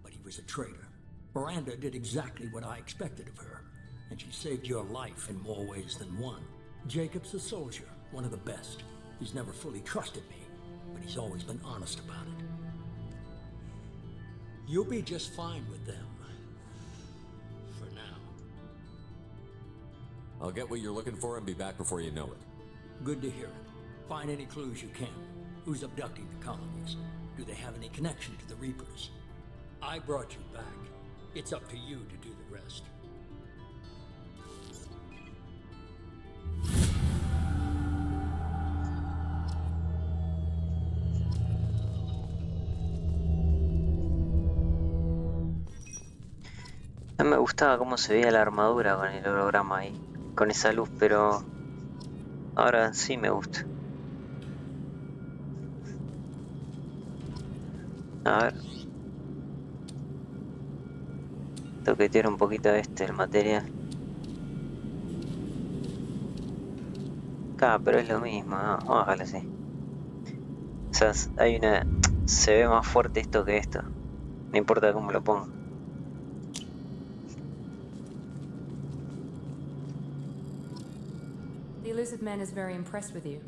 but he was a traitor. Miranda did exactly what I expected of her, and she saved your life in more ways than one. Jacob's a soldier, one of the best. He's never fully trusted me, but he's always been honest about it. You'll be just fine with them. For now. I'll get what you're looking for and be back before you know it. Good to hear it. Find any clues you can. Who's abducting the colonies? Do they have any connection to the Reapers? I brought you back. It's up to you to do the rest. No me gustaba cómo se veía la armadura con el holograma ahí, con esa luz, pero ahora sí me gusta. A ver. Toquetear un poquito el material. Acá, pero es lo mismo, ¿no? Vamos a dejarlo así. O sea, hay una... Se ve más fuerte esto que esto. No importa cómo lo ponga. The Elusive Man is very impressed with you.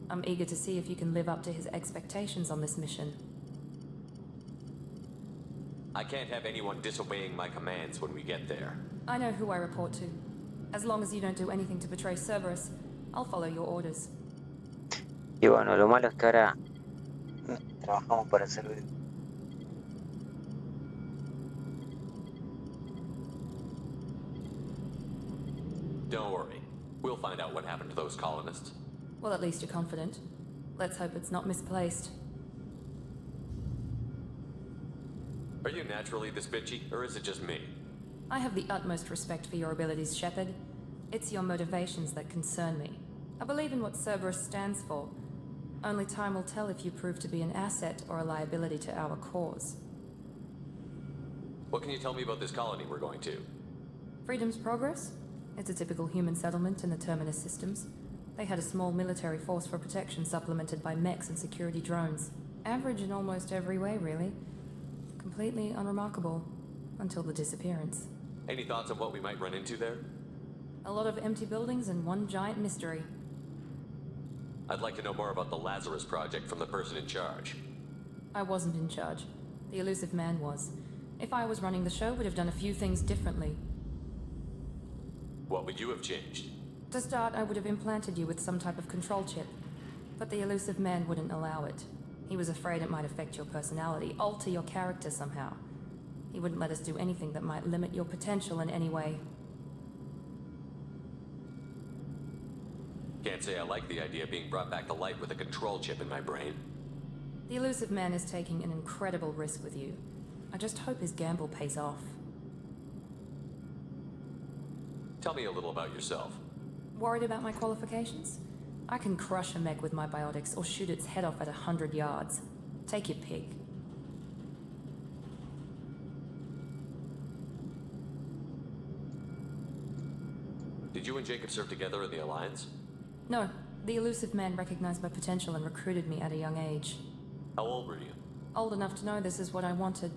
I'm eager to see if you can live up to his expectations on this mission. I can't have anyone disobeying my commands when we get there. I know who I report to. As long as you don't do anything to betray Cerberus, I'll follow your orders. Y bueno, lo malo es que ahora trabajamos para servir. Don't worry. We'll find out what happened to those colonists. Well, at least you're confident. Let's hope it's not misplaced. Are you naturally this bitchy, or is it just me? I have the utmost respect for your abilities, Shepard. It's your motivations that concern me. I believe in what Cerberus stands for. Only time will tell if you prove to be an asset or a liability to our cause. What can you tell me about this colony we're going to? Freedom's Progress? It's a typical human settlement in the Terminus systems. They had a small military force for protection supplemented by mechs and security drones. Average in almost every way, really. Completely unremarkable. Until the disappearance. Any thoughts on what we might run into there? A lot of empty buildings and one giant mystery. I'd like to know more about the Lazarus Project from the person in charge. I wasn't in charge. The elusive man was. If I was running the show, would have done a few things differently. What would you have changed? To start, I would have implanted you with some type of control chip. But the elusive man wouldn't allow it. He was afraid it might affect your personality, alter your character somehow. He wouldn't let us do anything that might limit your potential in any way. Can't say I like the idea of being brought back to life with a control chip in my brain. The elusive man is taking an incredible risk with you. I just hope his gamble pays off. Tell me a little about yourself. Worried about my qualifications? I can crush a mech with my biotics or shoot its head off at 100 yards. Take your pick. Did you and Jacob serve together in the Alliance? No, the elusive man recognized my potential and recruited me at a young age. How old were you? Old enough to know this is what I wanted.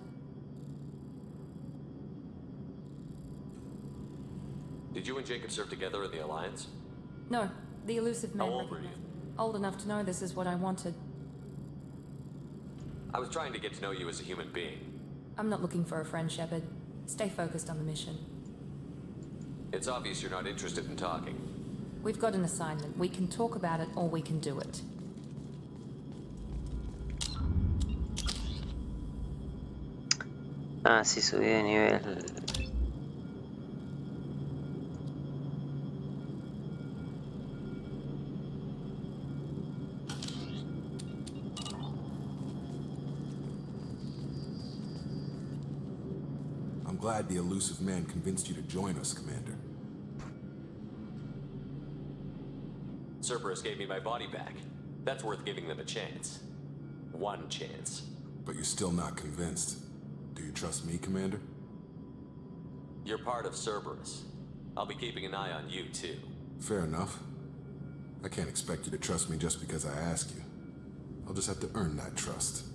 Did you and Jacob serve together in the Alliance? No, the elusive man. How old were you? Old enough to know this is what I wanted. I was trying to get to know you as a human being. I'm not looking for a friend, Shepard. Stay focused on the mission. It's obvious you're not interested in talking. We've got an assignment. We can talk about it or we can do it. Ah, sí, subí de nivel. I'm glad the elusive man convinced you to join us, Commander. Cerberus gave me my body back. That's worth giving them a chance. One chance. But you're still not convinced. Do you trust me, Commander? You're part of Cerberus. I'll be keeping an eye on you, too. Fair enough. I can't expect you to trust me just because I ask you. I'll just have to earn that trust.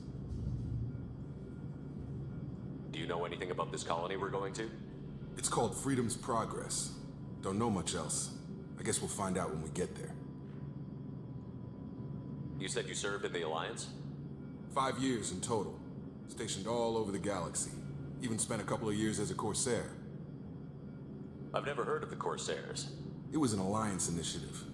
Do you know anything about this colony we're going to? It's called Freedom's Progress. Don't know much else. I guess we'll find out when we get there. You said you served in the Alliance? 5 years in total. Stationed all over the galaxy. Even spent a couple of years as a Corsair. I've never heard of the Corsairs. It was an Alliance initiative.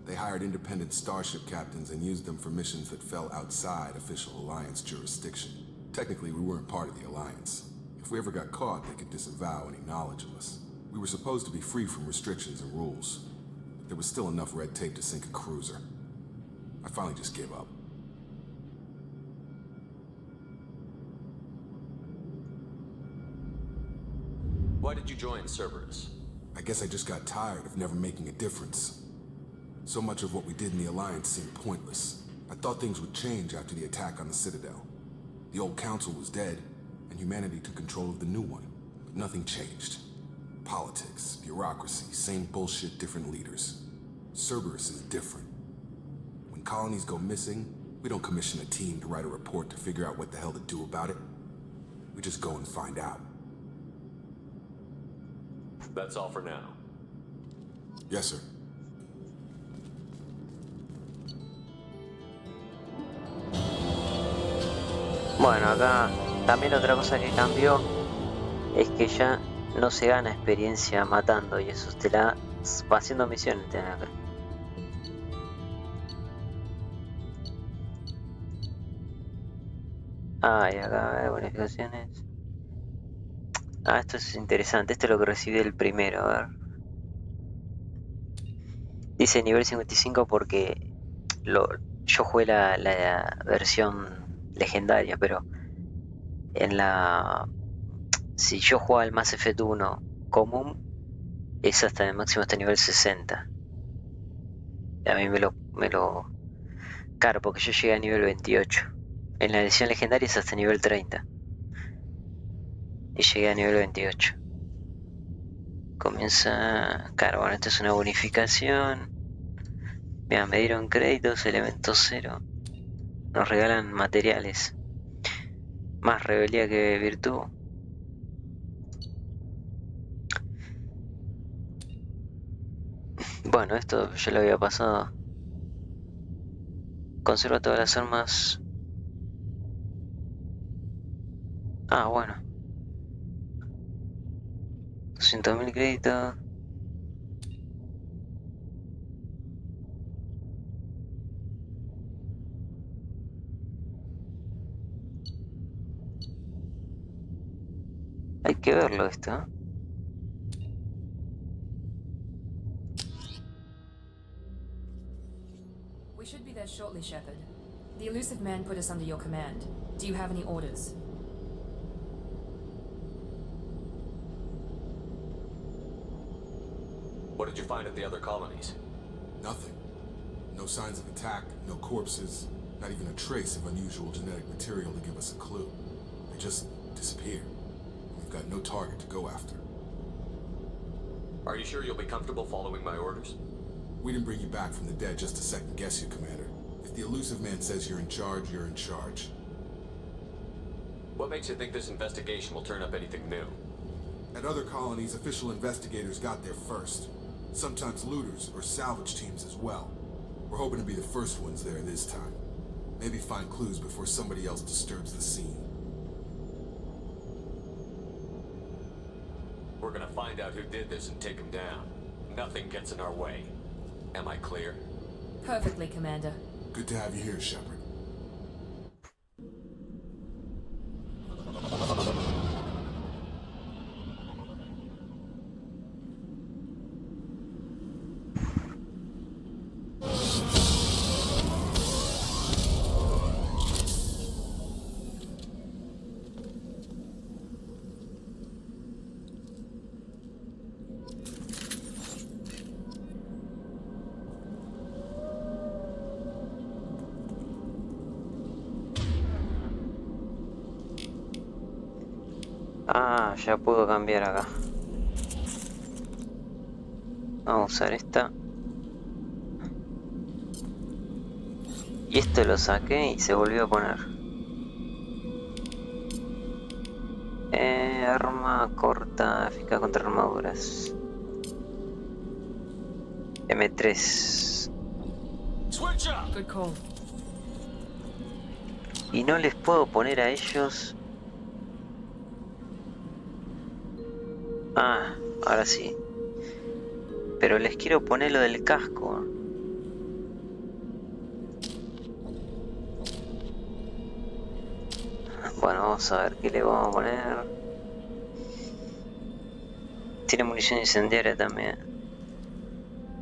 They hired independent starship captains and used them for missions that fell outside official Alliance jurisdiction. Technically, we weren't part of the Alliance. If we ever got caught, they could disavow any knowledge of us. We were supposed to be free from restrictions and rules. But there was still enough red tape to sink a cruiser. I finally just gave up. Why did you join Cerberus? I guess I just got tired of never making a difference. So much of what we did in the Alliance seemed pointless. I thought things would change after the attack on the Citadel. The old council was dead, and humanity took control of the new one. But nothing changed. Politics, bureaucracy, same bullshit, different leaders. Cerberus is different. When colonies go missing, we don't commission a team to write a report to figure out what the hell to do about it. We just go and find out. That's all for now. Yes, sir. Bueno, acá también otra cosa que cambió es que ya no se gana experiencia matando y eso te la va haciendo misiones te dan acá. Ah, y acá bonificaciones. Ah, esto es interesante. Esto es lo que recibí el primero, a ver. Dice nivel 55 porque yo jugué la versión legendaria, pero en la... Si yo jugaba el Mass Effect 1 común, es hasta el máximo hasta nivel 60. Y a mí me lo... Claro, porque yo llegué a nivel 28. En la edición legendaria es hasta nivel 30. Y llegué a nivel 28. Comienza... Claro, bueno, esto es una bonificación. Mira, me dieron créditos, elemento 0. Nos regalan materiales. Más rebeldía que virtud. Bueno, esto ya lo había pasado. Conserva todas las armas. Ah, bueno. 200.000 créditos. Hay que verlo esto, ¿eh? We should be there shortly, Shepard. The elusive man put us under your command. Do you have any orders? What did you find at the other colonies? Nothing. No signs of attack, no corpses, not even a trace of unusual genetic material to give us a clue. They just disappeared. We've got no target to go after. Are you sure you'll be comfortable following my orders? We didn't bring you back from the dead just to second guess you, Commander. If the elusive man says you're in charge, you're in charge. What makes you think this investigation will turn up anything new? At other colonies, official investigators got there first. Sometimes looters or salvage teams as well. We're hoping to be the first ones there this time. Maybe find clues before somebody else disturbs the scene. We're gonna find out who did this and take him down. Nothing gets in our way. Am I clear? Perfectly, Commander. Good to have you here, Shepard. Ah, ya puedo cambiar acá. Vamos a usar esta. Y esto lo saqué y se volvió a poner. Arma corta, eficaz contra armaduras. M3. Good call. Y no les puedo poner a ellos. Ah, ahora sí. Pero les quiero poner lo del casco. Bueno, vamos a ver qué le vamos a poner. Tiene munición incendiaria también.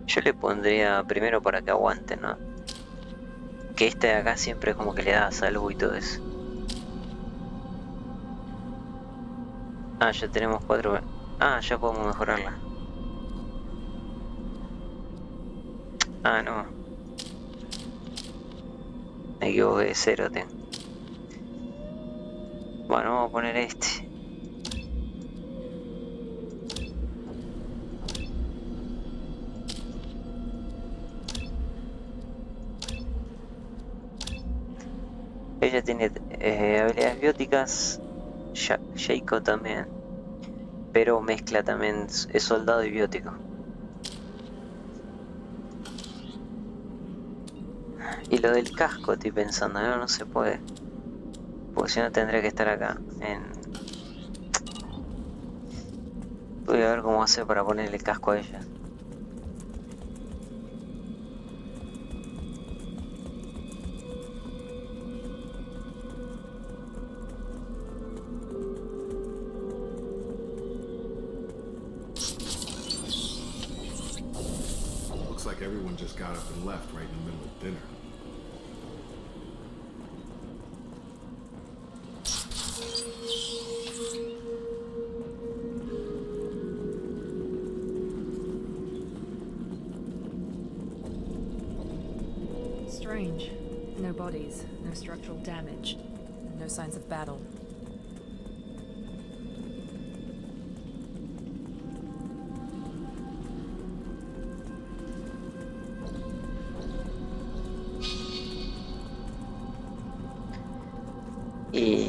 Yo le pondría primero para que aguante, ¿no? Que este de acá siempre es como que le da salud y todo eso. Ah, ya tenemos 4. Ah, ya podemos mejorarla. Ah, no. Me equivoqué, 0 tengo. Bueno, vamos a poner este. Ella tiene habilidades bióticas. Shaco también. Pero mezcla también, es soldado y biótico. Y lo del casco estoy pensando, no se puede. Porque si no tendría que estar acá. Voy a ver cómo hacer para ponerle el casco a ella. Looks like everyone just got up and left right in the middle of dinner. Strange. No bodies, no structural damage, no signs of battle.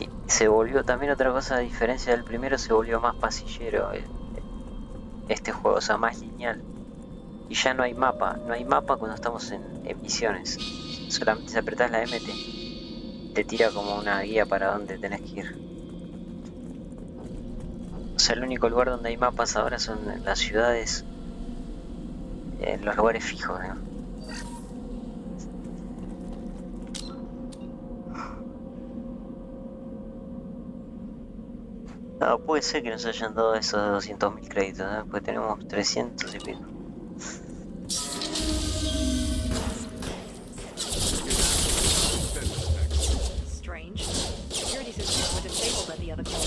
Y se volvió también otra cosa, a diferencia del primero, se volvió más pasillero este juego, o sea, más lineal. Y ya no hay mapa cuando estamos en misiones. Solamente si apretás la M te tira como una guía para dónde tenés que ir. O sea, el único lugar donde hay mapas ahora son en las ciudades, en los lugares fijos, ¿no? No, puede ser que nos hayan dado esos 200.000 créditos, ¿no? Porque tenemos 300 y pico. Strange. Security systems were disabled at the other corner.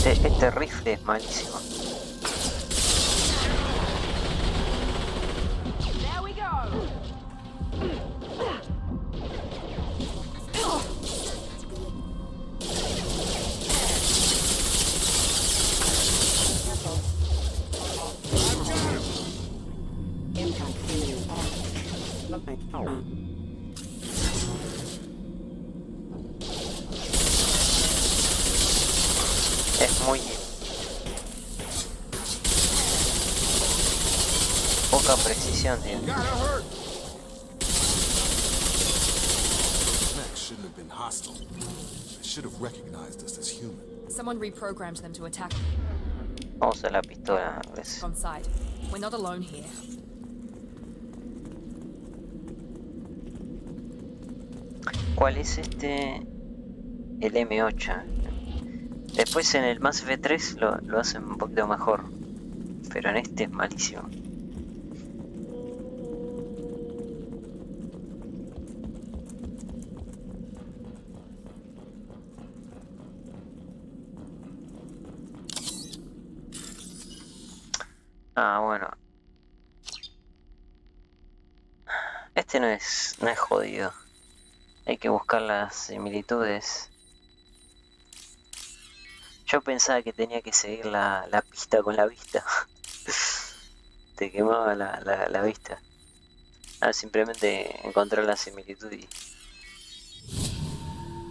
Este rifle es malísimo. There we go. Es muy poca precisión, tío. Shouldn't have been hostile. They should have recognized us as human. Someone reprogrammed them to attack. Vamos a la pistola, ¿ves? On side. We're not alone here. ¿Cuál es este? El M8. Después en el Mass Effect 3 lo hacen un poquito mejor. Pero en este es malísimo. Ah, bueno. Este no es jodido. Hay que buscar las similitudes. Yo pensaba que tenía que seguir la pista con la vista. Te quemaba la vista. Ah, simplemente encontrar la similitud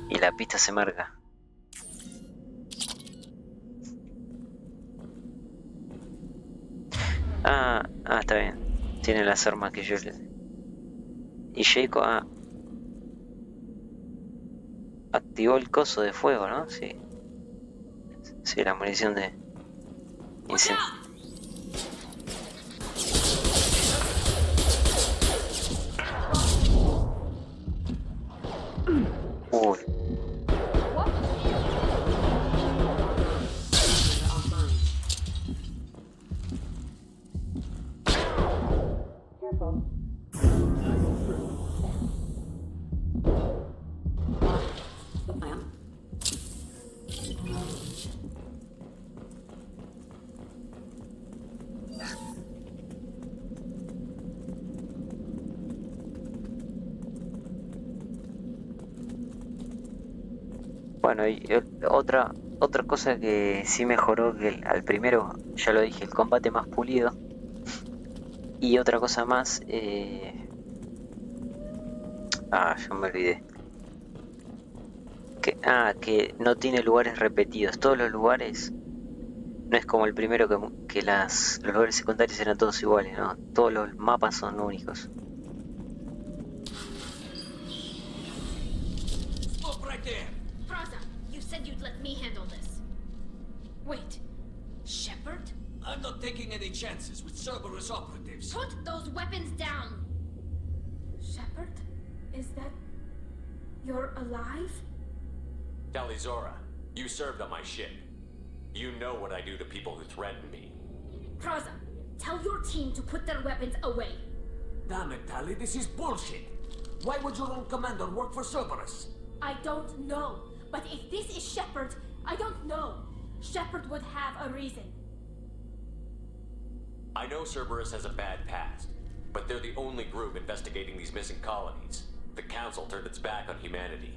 y la pista se marca. Ah, está bien. Tiene las armas que yo le... Y Jacob activó el coso de fuego, ¿no? Sí. Sí, la munición de incendio. Uy. Bueno, y otra cosa que sí mejoró que al primero, ya lo dije, el combate más pulido. Y otra cosa más, yo me olvidé. Que no tiene lugares repetidos. Todos los lugares, no es como el primero que los lugares secundarios eran todos iguales, ¿no? Todos los mapas son únicos. Stop right there! Fraza, you said you'd let me handle this. Wait, Shepard? I'm not taking any chances with Cerberus operatives. Put those weapons down! Shepard? Is that... you're alive? Talizora, you served on my ship. You know what I do to people who threaten me. Praza, tell your team to put their weapons away. Damn it, Tali, this is bullshit. Why would your own commander work for Cerberus? I don't know. But if this is Shepard, I don't know. Shepard would have a reason. I know Cerberus has a bad past, but they're the only group investigating these missing colonies. The Council turned its back on humanity.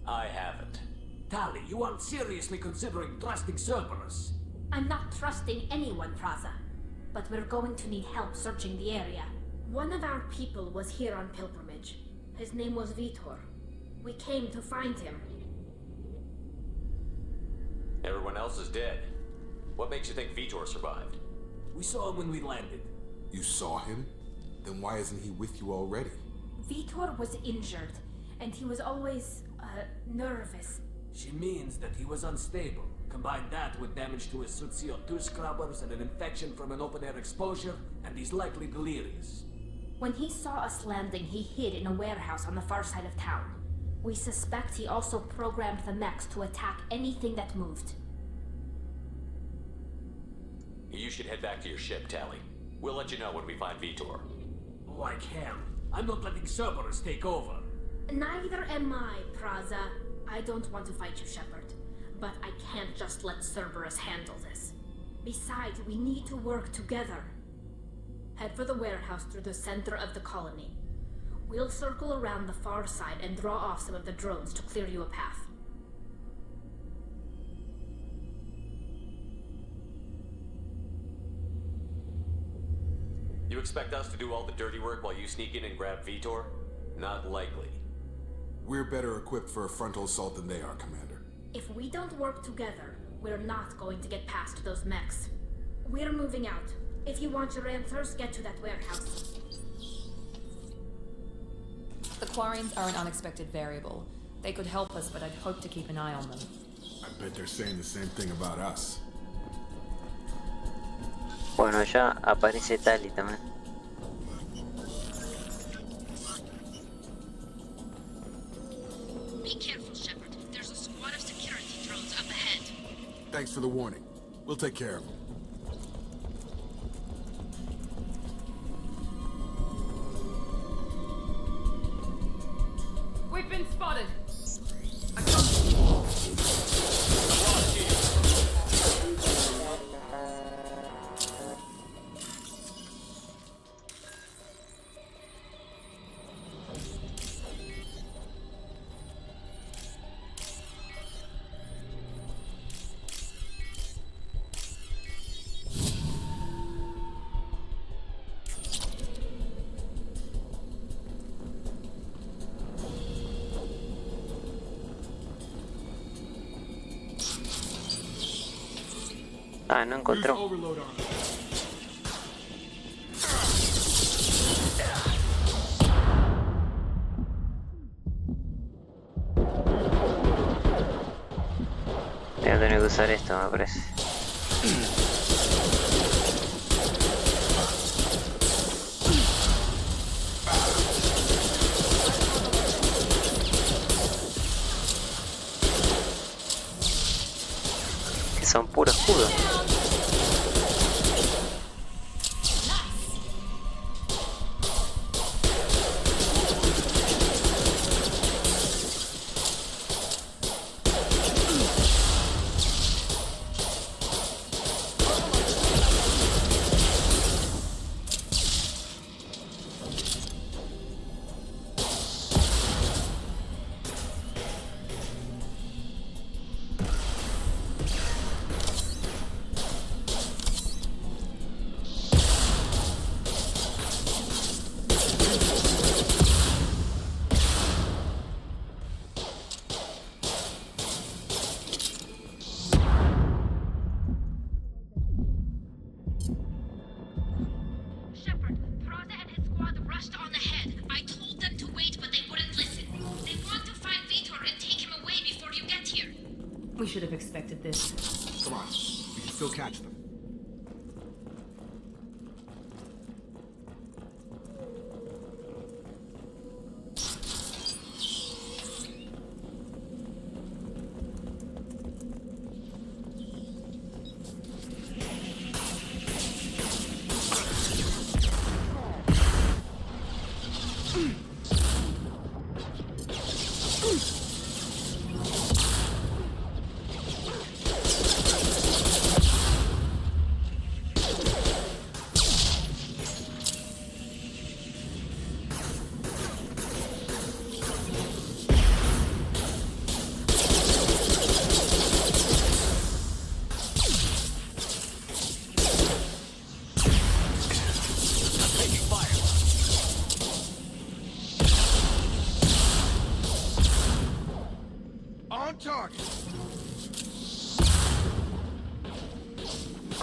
I haven't. Tali, you aren't seriously considering trusting Cerberus. I'm not trusting anyone, Praza. But we're going to need help searching the area. One of our people was here on pilgrimage. His name was Vitor. We came to find him. Everyone else is dead. What makes you think Vitor survived? We saw him when we landed. You saw him? Then why isn't he with you already? Vitor was injured, and he was always, nervous. She means that he was unstable. Combine that with damage to his suit's CO2 scrubbers and an infection from an open-air exposure, and he's likely delirious. When he saw us landing, he hid in a warehouse on the far side of town. We suspect he also programmed the mechs to attack anything that moved. You should head back to your ship, Tali. We'll let you know when we find Vitor. Like hell. I'm not letting Cerberus take over. Neither am I, Praza. I don't want to fight you, Shepard. But I can't just let Cerberus handle this. Besides, we need to work together. Head for the warehouse through the center of the colony. We'll circle around the far side and draw off some of the drones to clear you a path. You expect us to do all the dirty work while you sneak in and grab Vitor? Not likely. We're better equipped for a frontal assault than they are, Commander. If we don't work together, we're not going to get past those mechs. We're moving out. If you want your answers, get to that warehouse. The Quarians are an unexpected variable. They could help us, but I'd hope to keep an eye on them. I bet they're saying the same thing about us. Bueno, ya aparece Tali también. Be careful, Shepard. There's a squad of security drones up ahead. Thanks for the warning. We'll take care of them. We've been spotted! Ah, no encontró. Voy a tener que usar esto, me parece. Que son puro escudo. We should have expected this. Come on, we can still catch them.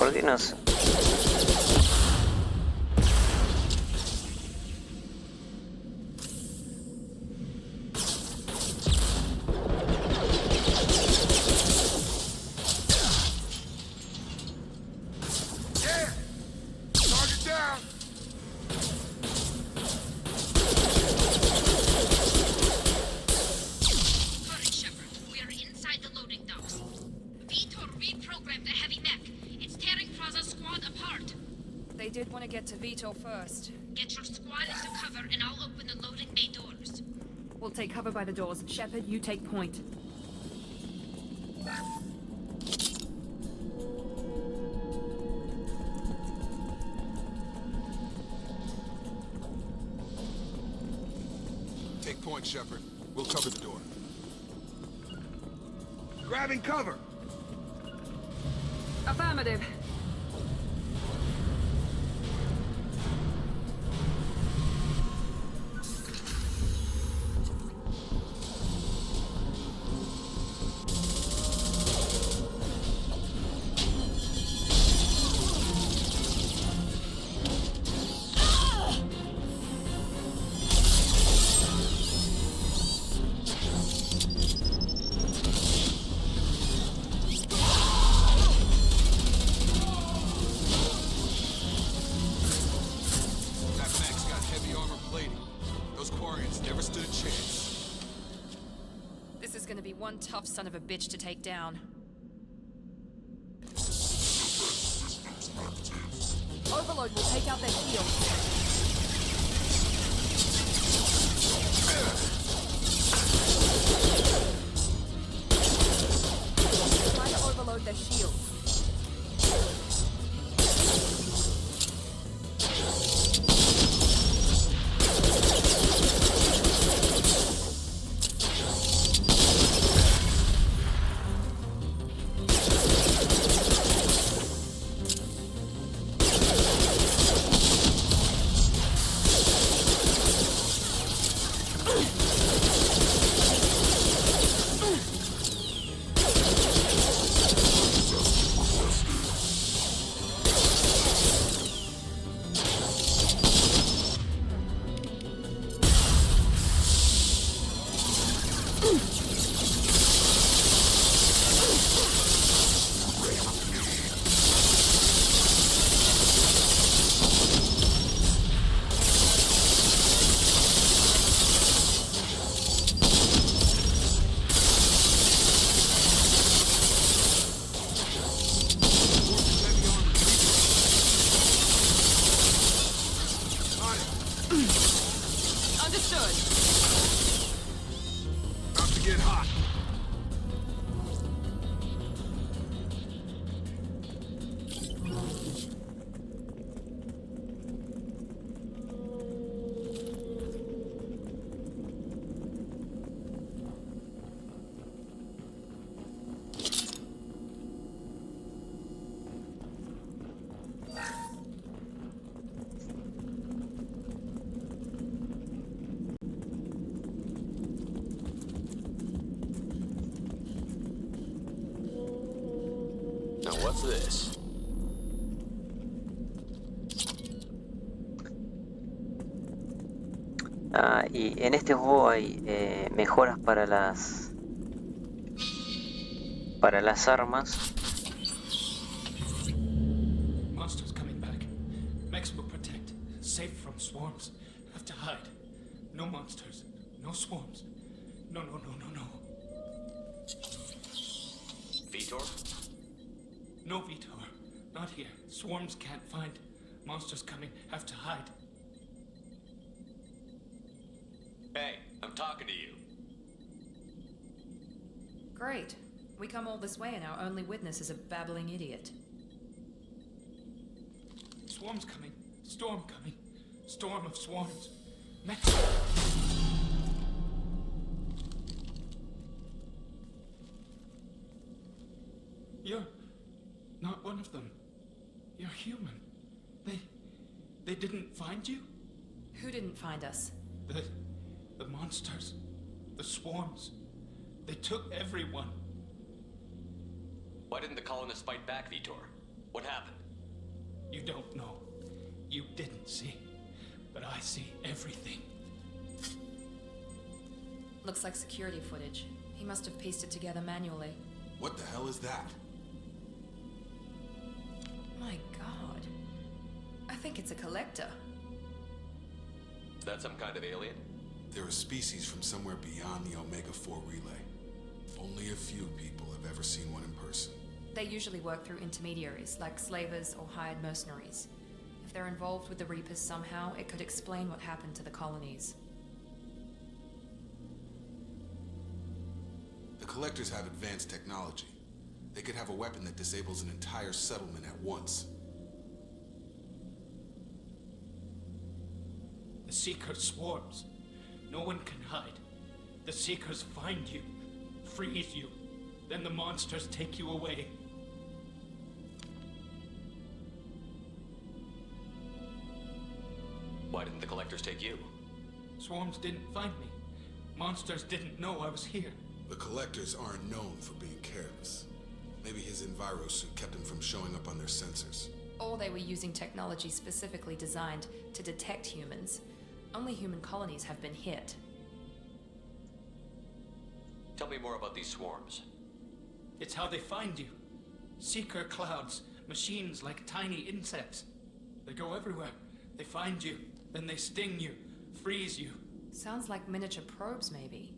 ¿Por qué no? s- Yeah! Target down! Hurry, Shepard. We are inside the loading docks. Vitor reprogrammed the heavy mech. It's tearing Praza's squad apart. They did want to get to Vitor first. Get your squad into cover and I'll open the loading bay doors. We'll take cover by the doors. Shepard, you take point. Take point, Shepard. We'll cover the door. Grabbing cover! Affirmative. That mech's got heavy armor plating. Those Quarians never stood a chance. This is gonna be one tough son of a bitch to take down. Overload will take out their shields. Try to overload their shields. Understood. About to get hot. Now what's this? Ah, y en este juego hay mejoras para las armas. Monsters coming back. Mechs will protect. Safe from swarms. Have to hide. No monsters. No swarms. No, no, no, no, no. Vitor? No, Vitor. Not here. Swarms can't find. Monsters coming. Have to hide. Hey, I'm talking to you. Great. We come all this way and our only witness is a babbling idiot. Swarms coming. Storm coming. Storm of swarms. Mechs. You're not one of them. You're human. They didn't find you? Who didn't find us? The monsters. The swarms. They took everyone. Why didn't the colonists fight back, Vitor? What happened? You don't know. You didn't see. But I see everything. Looks like security footage. He must have pieced it together manually. What the hell is that? My god. I think it's a collector. Is that some kind of alien? They're a species from somewhere beyond the Omega-4 relay. Only a few people have ever seen one in person. They usually work through intermediaries, like slavers or hired mercenaries. If they're involved with the Reapers somehow, it could explain what happened to the colonies. The Collectors have advanced technology. They could have a weapon that disables an entire settlement at once. The Seeker swarms. No one can hide. The Seekers find you, freeze you, then the monsters take you away. Why didn't the Collectors take you? Swarms didn't find me. Monsters didn't know I was here. The Collectors aren't known for being careless. Maybe his enviro suit kept him from showing up on their sensors. Or they were using technology specifically designed to detect humans. Only human colonies have been hit. Tell me more about these swarms. It's how they find you. Seeker clouds, machines like tiny insects. They go everywhere. They find you, then they sting you, freeze you. Sounds like miniature probes, maybe.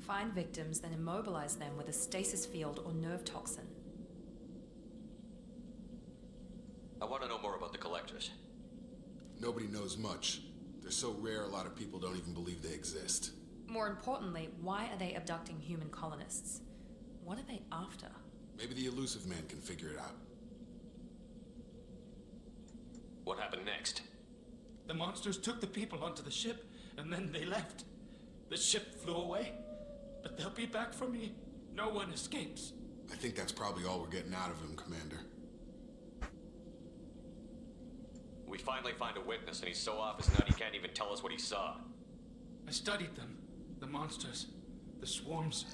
Find victims, then immobilize them with a stasis field or nerve toxin. I want to know more about the Collectors. Nobody knows much. They're so rare, a lot of people don't even believe they exist. More importantly, why are they abducting human colonists? What are they after? Maybe the elusive man can figure it out. What happened next? The monsters took the people onto the ship, and then they left. The ship flew away, but they'll be back for me. No one escapes. I think that's probably all we're getting out of him, Commander. We finally find a witness, and he's so off his nut he can't even tell us what he saw. I studied them. The monsters. The swarms.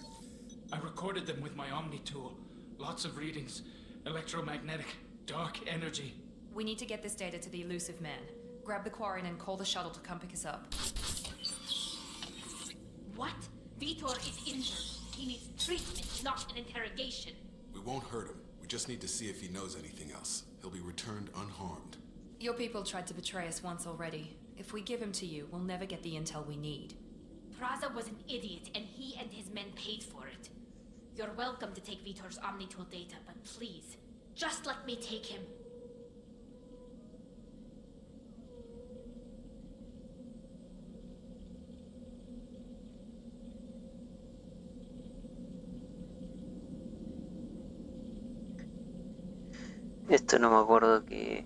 I recorded them with my Omni tool. Lots of readings. Electromagnetic. Dark energy. We need to get this data to the elusive man. Grab the quarry and call the shuttle to come pick us up. What? Vitor is injured. He needs treatment, not an interrogation. We won't hurt him. We just need to see if he knows anything else. He'll be returned unharmed. Your people tried to betray us once already. If we give him to you, we'll never get the intel we need. Praza was an idiot, and he and his men paid for it. You're welcome to take Vitor's Omnitool data, but please, just let me take him. Esto no me acuerdo que...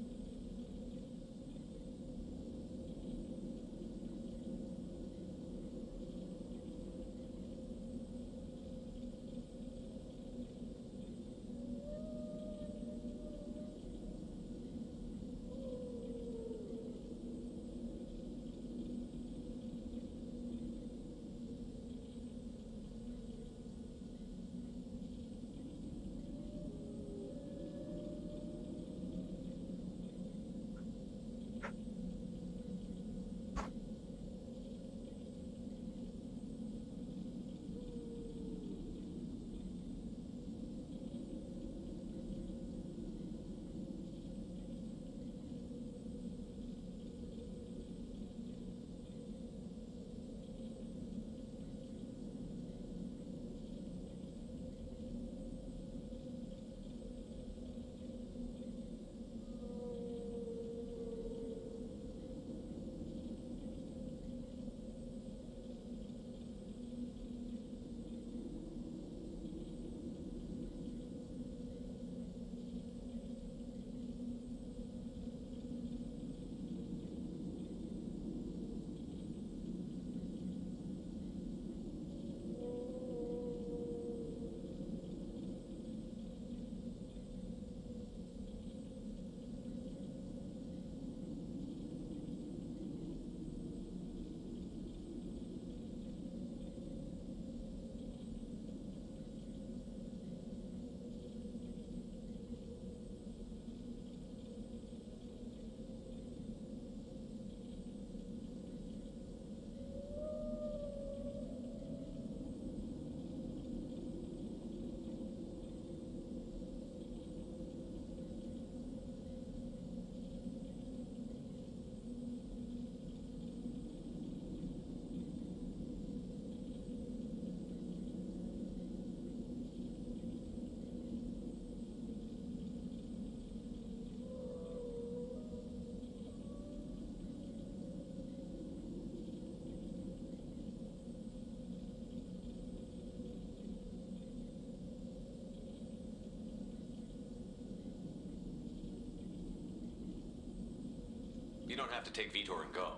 don't have to take Vitor and go.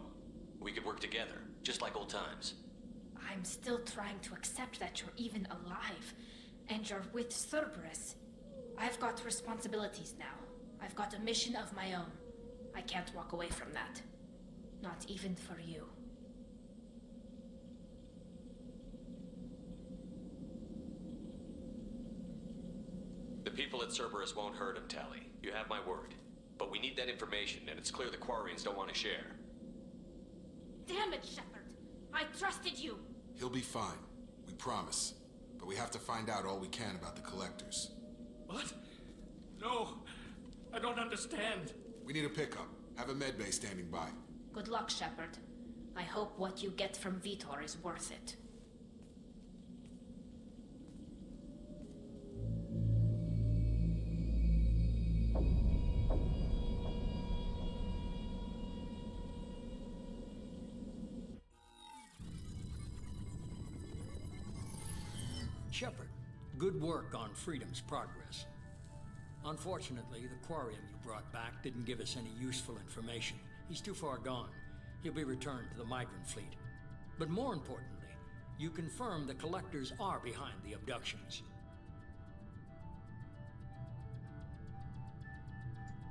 We could work together, just like old times. I'm still trying to accept that you're even alive, and you're with Cerberus. I've got responsibilities now. I've got a mission of my own. I can't walk away from that. Not even for you. The people at Cerberus won't hurt him, Tally. You have my word. But we need that information, and it's clear the Quarians don't want to share. Damn it, Shepard! I trusted you! He'll be fine. We promise. But we have to find out all we can about the Collectors. What? No, I don't understand. We need a pickup. Have a medbay standing by. Good luck, Shepard. I hope what you get from Vitor is worth it. Shepard, good work on Freedom's progress. Unfortunately, the Quarian you brought back didn't give us any useful information. He's too far gone. He'll be returned to the migrant fleet. But more importantly, you confirmed the Collectors are behind the abductions.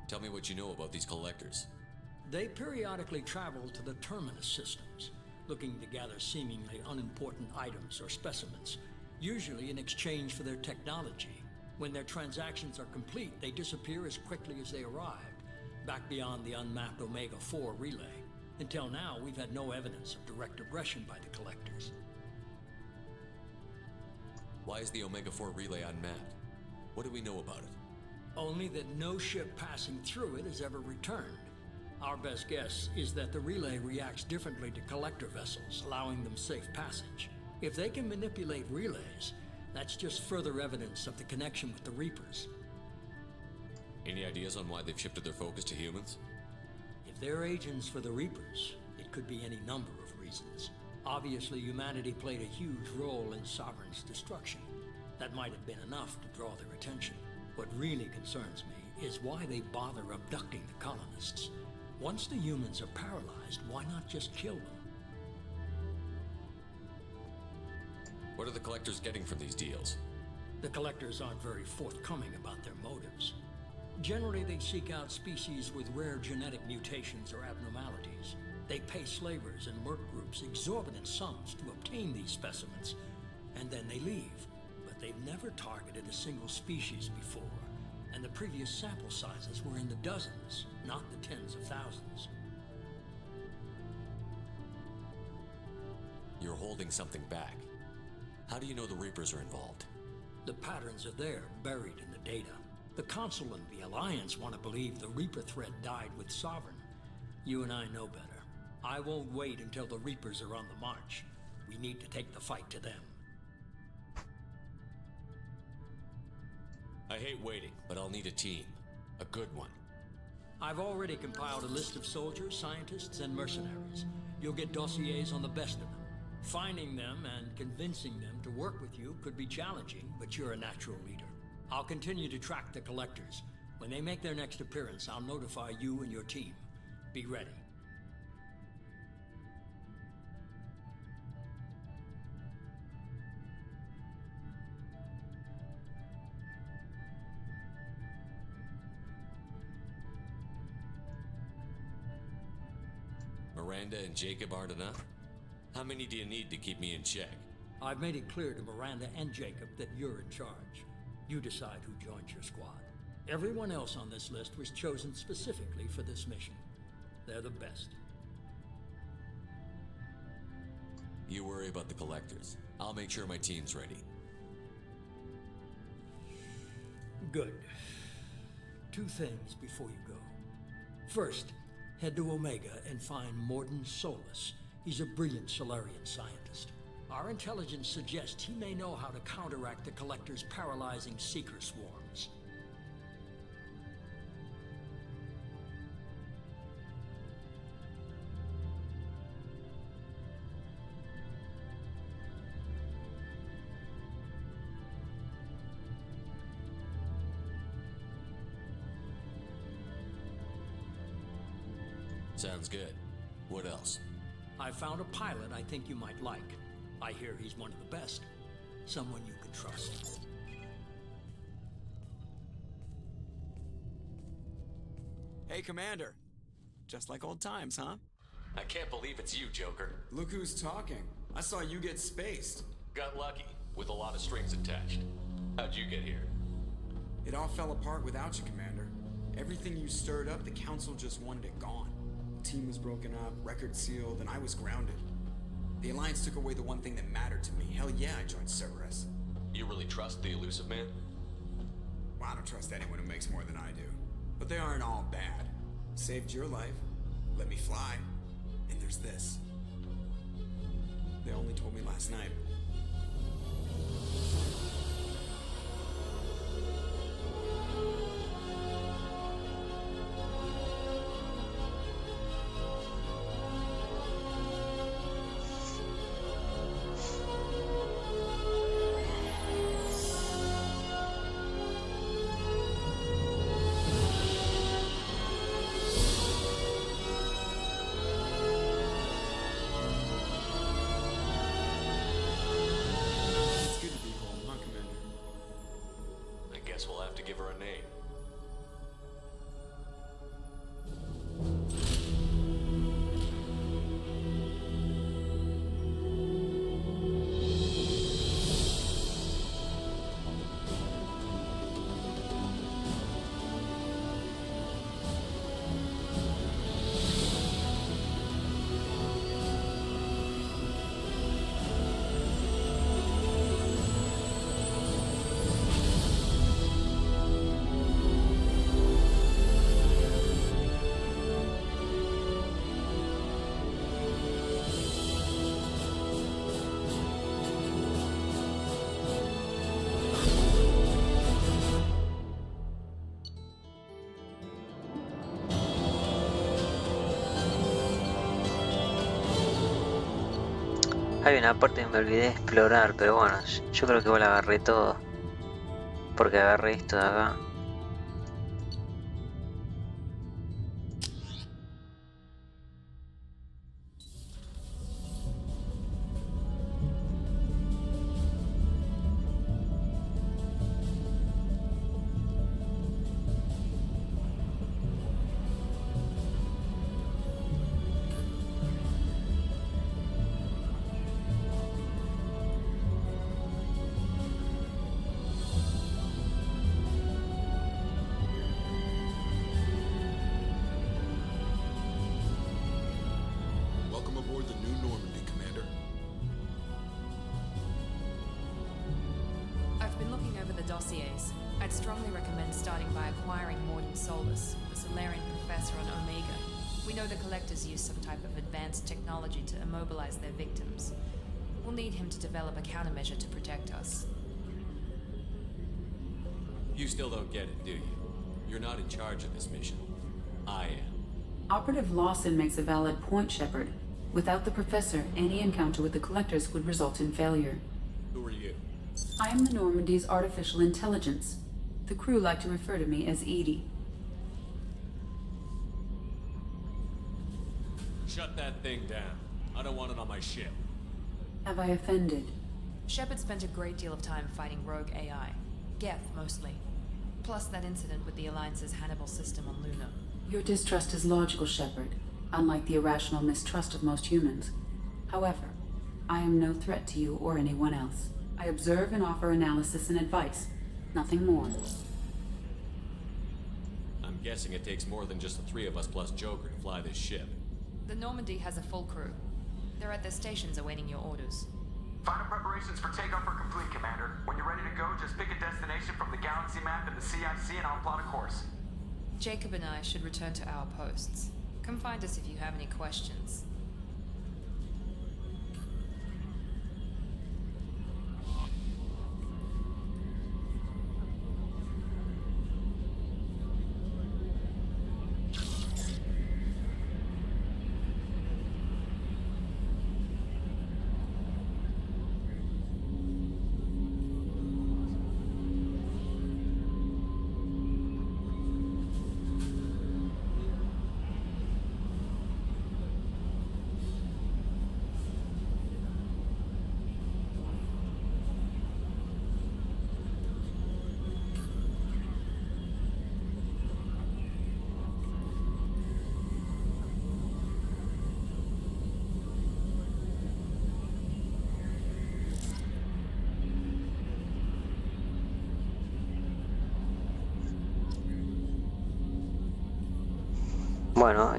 Tell me what you know about these Collectors. They periodically travel to the Terminus systems, looking to gather seemingly unimportant items or specimens, usually in exchange for their technology. When their transactions are complete, they disappear as quickly as they arrived, back beyond the unmapped Omega-4 relay. Until now, we've had no evidence of direct aggression by the Collectors. Why is the Omega-4 relay unmapped? What do we know about it? Only that no ship passing through it has ever returned. Our best guess is that the relay reacts differently to Collector vessels, allowing them safe passage. If they can manipulate relays, that's just further evidence of the connection with the Reapers. Any ideas on why they've shifted their focus to humans? If they're agents for the Reapers, it could be any number of reasons. Obviously, humanity played a huge role in Sovereign's destruction. That might have been enough to draw their attention. What really concerns me is why they bother abducting the colonists. Once the humans are paralyzed, why not just kill them? What are the Collectors getting from these deals? The Collectors aren't very forthcoming about their motives. Generally, they seek out species with rare genetic mutations or abnormalities. They pay slavers and merc groups exorbitant sums to obtain these specimens, and then they leave. But they've never targeted a single species before, and the previous sample sizes were in the dozens, not the tens of thousands. You're holding something back. How do you know the Reapers are involved? The patterns are there, buried in the data. The Council and the Alliance want to believe the Reaper threat died with Sovereign. You and I know better. I won't wait until the Reapers are on the march. We need to take the fight to them. I hate waiting, but I'll need a team. A good one. I've already compiled a list of soldiers, scientists, and mercenaries. You'll get dossiers on the best of them. Finding them and convincing them to work with you could be challenging, but you're a natural leader. I'll continue to track the Collectors. When they make their next appearance, I'll notify you and your team. Be ready. Miranda and Jacob aren't enough? How many do you need to keep me in check? I've made it clear to Miranda and Jacob that you're in charge. You decide who joins your squad. Everyone else on this list was chosen specifically for this mission. They're the best. You worry about the Collectors. I'll make sure my team's ready. Good. 2 things before you go. First, head to Omega and find Morden Solus. He's a brilliant Solarian scientist. Our intelligence suggests he may know how to counteract the Collector's paralyzing Seeker swarms. Sounds good. What else? I found a pilot I think you might like. I hear he's one of the best. Someone you can trust. Hey, Commander. Just like old times, huh? I can't believe it's you, Joker. Look who's talking. I saw you get spaced. Got lucky, with a lot of strings attached. How'd you get here? It all fell apart without you, Commander. Everything you stirred up, the Council just wanted it gone. The team was broken up, record sealed, and I was grounded. The Alliance took away the one thing that mattered to me. Hell yeah, I joined Cerberus. You really trust the Elusive Man? Well, I don't trust anyone who makes more than I do. But they aren't all bad. Saved your life, let me fly, and there's this. They only told me last night. We'll have to give her a name. Hay una parte que me olvidé de explorar, pero bueno, yo creo que igual agarré todo. Porque agarré esto de acá. Dossiers. I'd strongly recommend starting by acquiring Morden Solus, the Solarian professor on Omega. We know the Collectors use some type of advanced technology to immobilize their victims. We'll need him to develop a countermeasure to protect us. You still don't get it, do you? You're not in charge of this mission. I am. Operative Lawson makes a valid point, Shepard. Without the Professor, any encounter with the Collectors would result in failure. Who are you? I am the Normandy's artificial intelligence. The crew like to refer to me as Edie. Shut that thing down. I don't want it on my ship. Have I offended? Shepard spent a great deal of time fighting rogue AI. Geth, mostly. Plus that incident with the Alliance's Hannibal system on Luna. Your distrust is logical, Shepard, unlike the irrational mistrust of most humans. However, I am no threat to you or anyone else. I observe and offer analysis and advice. Nothing more. I'm guessing it takes more than just the three of us plus Joker to fly this ship. The Normandy has a full crew. They're at their stations awaiting your orders. Final preparations for takeoff are complete, Commander. When you're ready to go, just pick a destination from the galaxy map in the CIC and I'll plot a course. Jacob and I should return to our posts. Come find us if you have any questions. Bueno,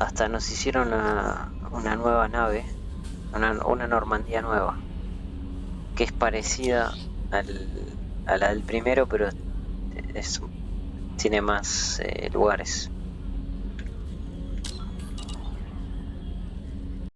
hasta nos hicieron una nueva nave, una Normandía nueva, que es parecida a la del primero, pero tiene más lugares.